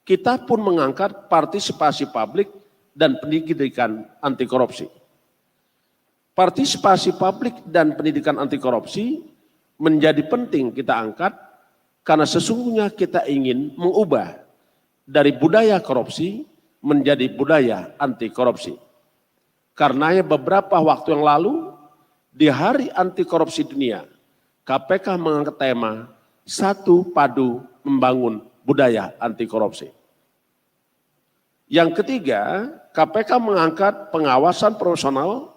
kita pun mengangkat partisipasi publik dan pendidikan anti korupsi. Partisipasi publik dan pendidikan anti korupsi menjadi penting kita angkat karena sesungguhnya kita ingin mengubah dari budaya korupsi menjadi budaya anti korupsi. Karenanya beberapa waktu yang lalu di Hari Anti Korupsi Dunia, KPK mengangkat tema Satu Padu Membangun Budaya Anti Korupsi. Yang ketiga, KPK mengangkat pengawasan profesional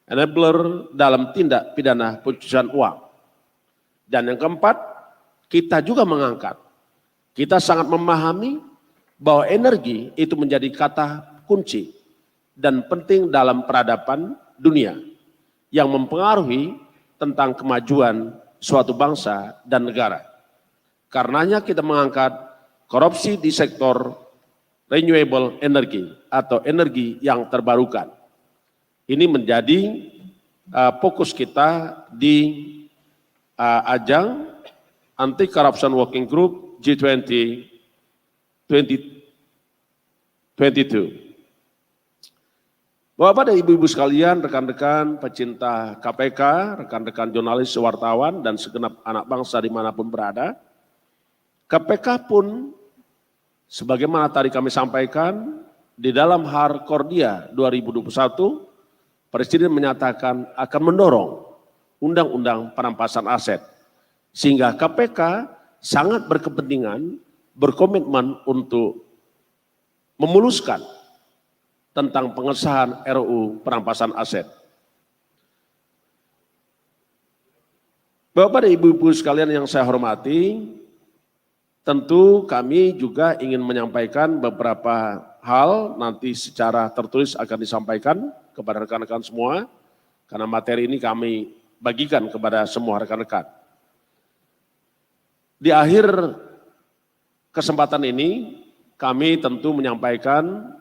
enabler dalam tindak pidana pencucian uang. Dan yang keempat, kita juga mengangkat, kita sangat memahami bahwa energi itu menjadi kata kunci dan penting dalam peradaban dunia yang mempengaruhi tentang kemajuan suatu bangsa dan negara. Karenanya kita mengangkat korupsi di sektor renewable energy atau energi yang terbarukan. Ini menjadi fokus kita di ajang Anti Corruption Working Group G20 2022. Bapak dan Ibu-Ibu sekalian, rekan-rekan pecinta KPK, rekan-rekan jurnalis, wartawan, dan segenap anak bangsa dimanapun berada, KPK pun sebagaimana tadi kami sampaikan, di dalam Harkordia 2021, Presiden menyatakan akan mendorong Undang-Undang Perampasan Aset, sehingga KPK sangat berkepentingan, berkomitmen untuk memuluskan tentang pengesahan RUU Perampasan Aset. Bapak dan Ibu-Ibu sekalian yang saya hormati, tentu kami juga ingin menyampaikan beberapa hal, nanti secara tertulis akan disampaikan kepada rekan-rekan semua, karena materi ini kami bagikan kepada semua rekan-rekan. Di akhir kesempatan ini, kami tentu menyampaikan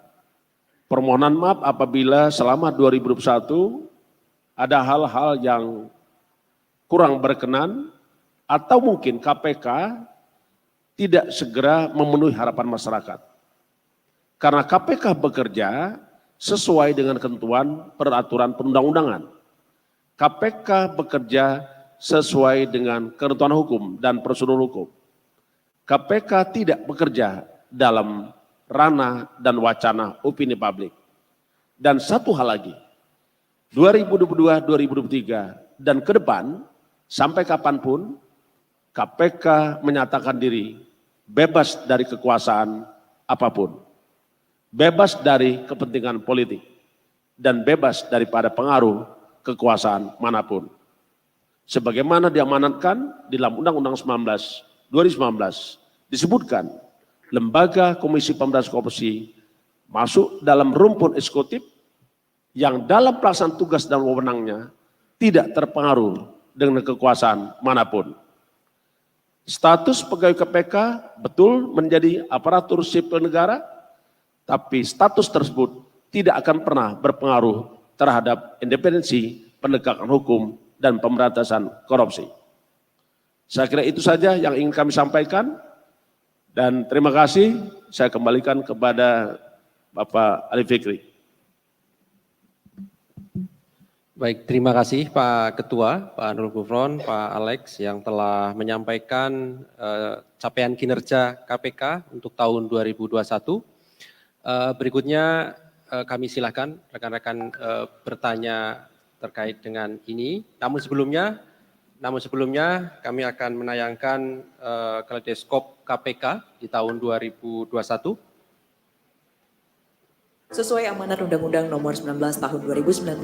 permohonan maaf apabila selama 2021 ada hal-hal yang kurang berkenan atau mungkin KPK tidak segera memenuhi harapan masyarakat. Karena KPK bekerja sesuai dengan ketentuan peraturan perundang-undangan. KPK bekerja sesuai dengan ketentuan hukum dan prosedur hukum. KPK tidak bekerja dalam ranah dan wacana opini publik. Dan satu hal lagi, 2022-2023 dan ke depan sampai kapanpun KPK menyatakan diri bebas dari kekuasaan apapun, bebas dari kepentingan politik, dan bebas daripada pengaruh kekuasaan manapun. Sebagaimana diamanatkan di dalam Undang-Undang 2019 disebutkan Lembaga Komisi Pemberantasan Korupsi masuk dalam rumpun eksekutif yang dalam pelaksanaan tugas dan wewenangnya tidak terpengaruh dengan kekuasaan manapun. Status pegawai KPK betul menjadi aparatur sipil negara, tapi status tersebut tidak akan pernah berpengaruh terhadap independensi penegakan hukum dan pemberantasan korupsi. Saya kira itu saja yang ingin kami sampaikan, dan terima kasih, saya kembalikan kepada Bapak Ali Fikri. Baik, terima kasih Pak Ketua, Pak Nurul Gufron, Pak Alex yang telah menyampaikan capaian kinerja KPK untuk tahun 2021. Berikutnya kami silakan rekan-rekan bertanya terkait dengan ini. Namun sebelumnya kami akan menayangkan kaleidoskop KPK di tahun 2021. Sesuai amanat Undang-Undang Nomor 19 Tahun 2019,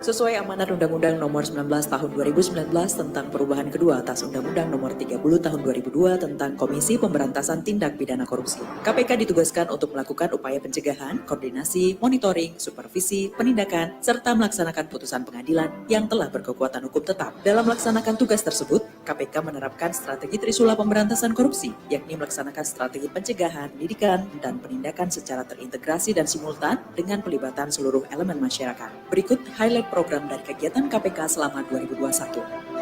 Sesuai amanat Undang-Undang Nomor 19 Tahun 2019 tentang perubahan kedua atas Undang-Undang Nomor 30 Tahun 2002 tentang Komisi Pemberantasan Tindak Pidana Korupsi, KPK ditugaskan untuk melakukan upaya pencegahan, koordinasi, monitoring, supervisi, penindakan, serta melaksanakan putusan pengadilan yang telah berkekuatan hukum tetap. Dalam melaksanakan tugas tersebut, KPK menerapkan strategi Trisula Pemberantasan Korupsi, yakni melaksanakan strategi pencegahan, pendidikan, dan penindakan secara terintegrasi dan simultan dengan pelibatan seluruh elemen masyarakat. Berikut highlight program dari kegiatan KPK selama 2021.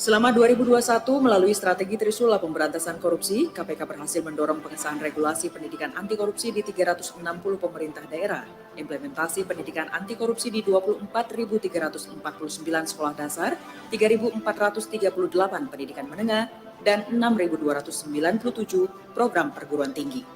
Selama 2021, melalui strategi Trisula Pemberantasan Korupsi, KPK berhasil mendorong pengesahan regulasi pendidikan anti korupsi di 360 pemerintah daerah, implementasi pendidikan anti korupsi di 24.349 sekolah dasar, 3.438 pendidikan menengah, dan 6.297 program perguruan tinggi.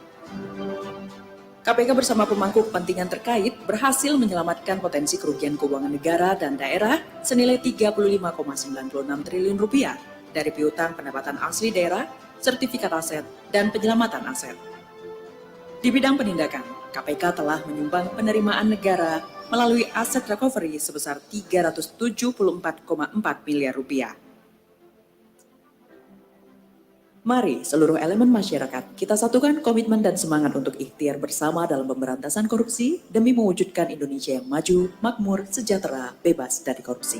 KPK bersama pemangku kepentingan terkait berhasil menyelamatkan potensi kerugian keuangan negara dan daerah senilai 35,96 triliun rupiah dari piutang pendapatan asli daerah, sertifikat aset, dan penyelamatan aset. Di bidang penindakan, KPK telah menyumbang penerimaan negara melalui aset recovery sebesar 374,4 miliar rupiah. Mari seluruh elemen masyarakat kita satukan komitmen dan semangat untuk ikhtiar bersama dalam pemberantasan korupsi demi mewujudkan Indonesia yang maju, makmur, sejahtera, bebas dari korupsi.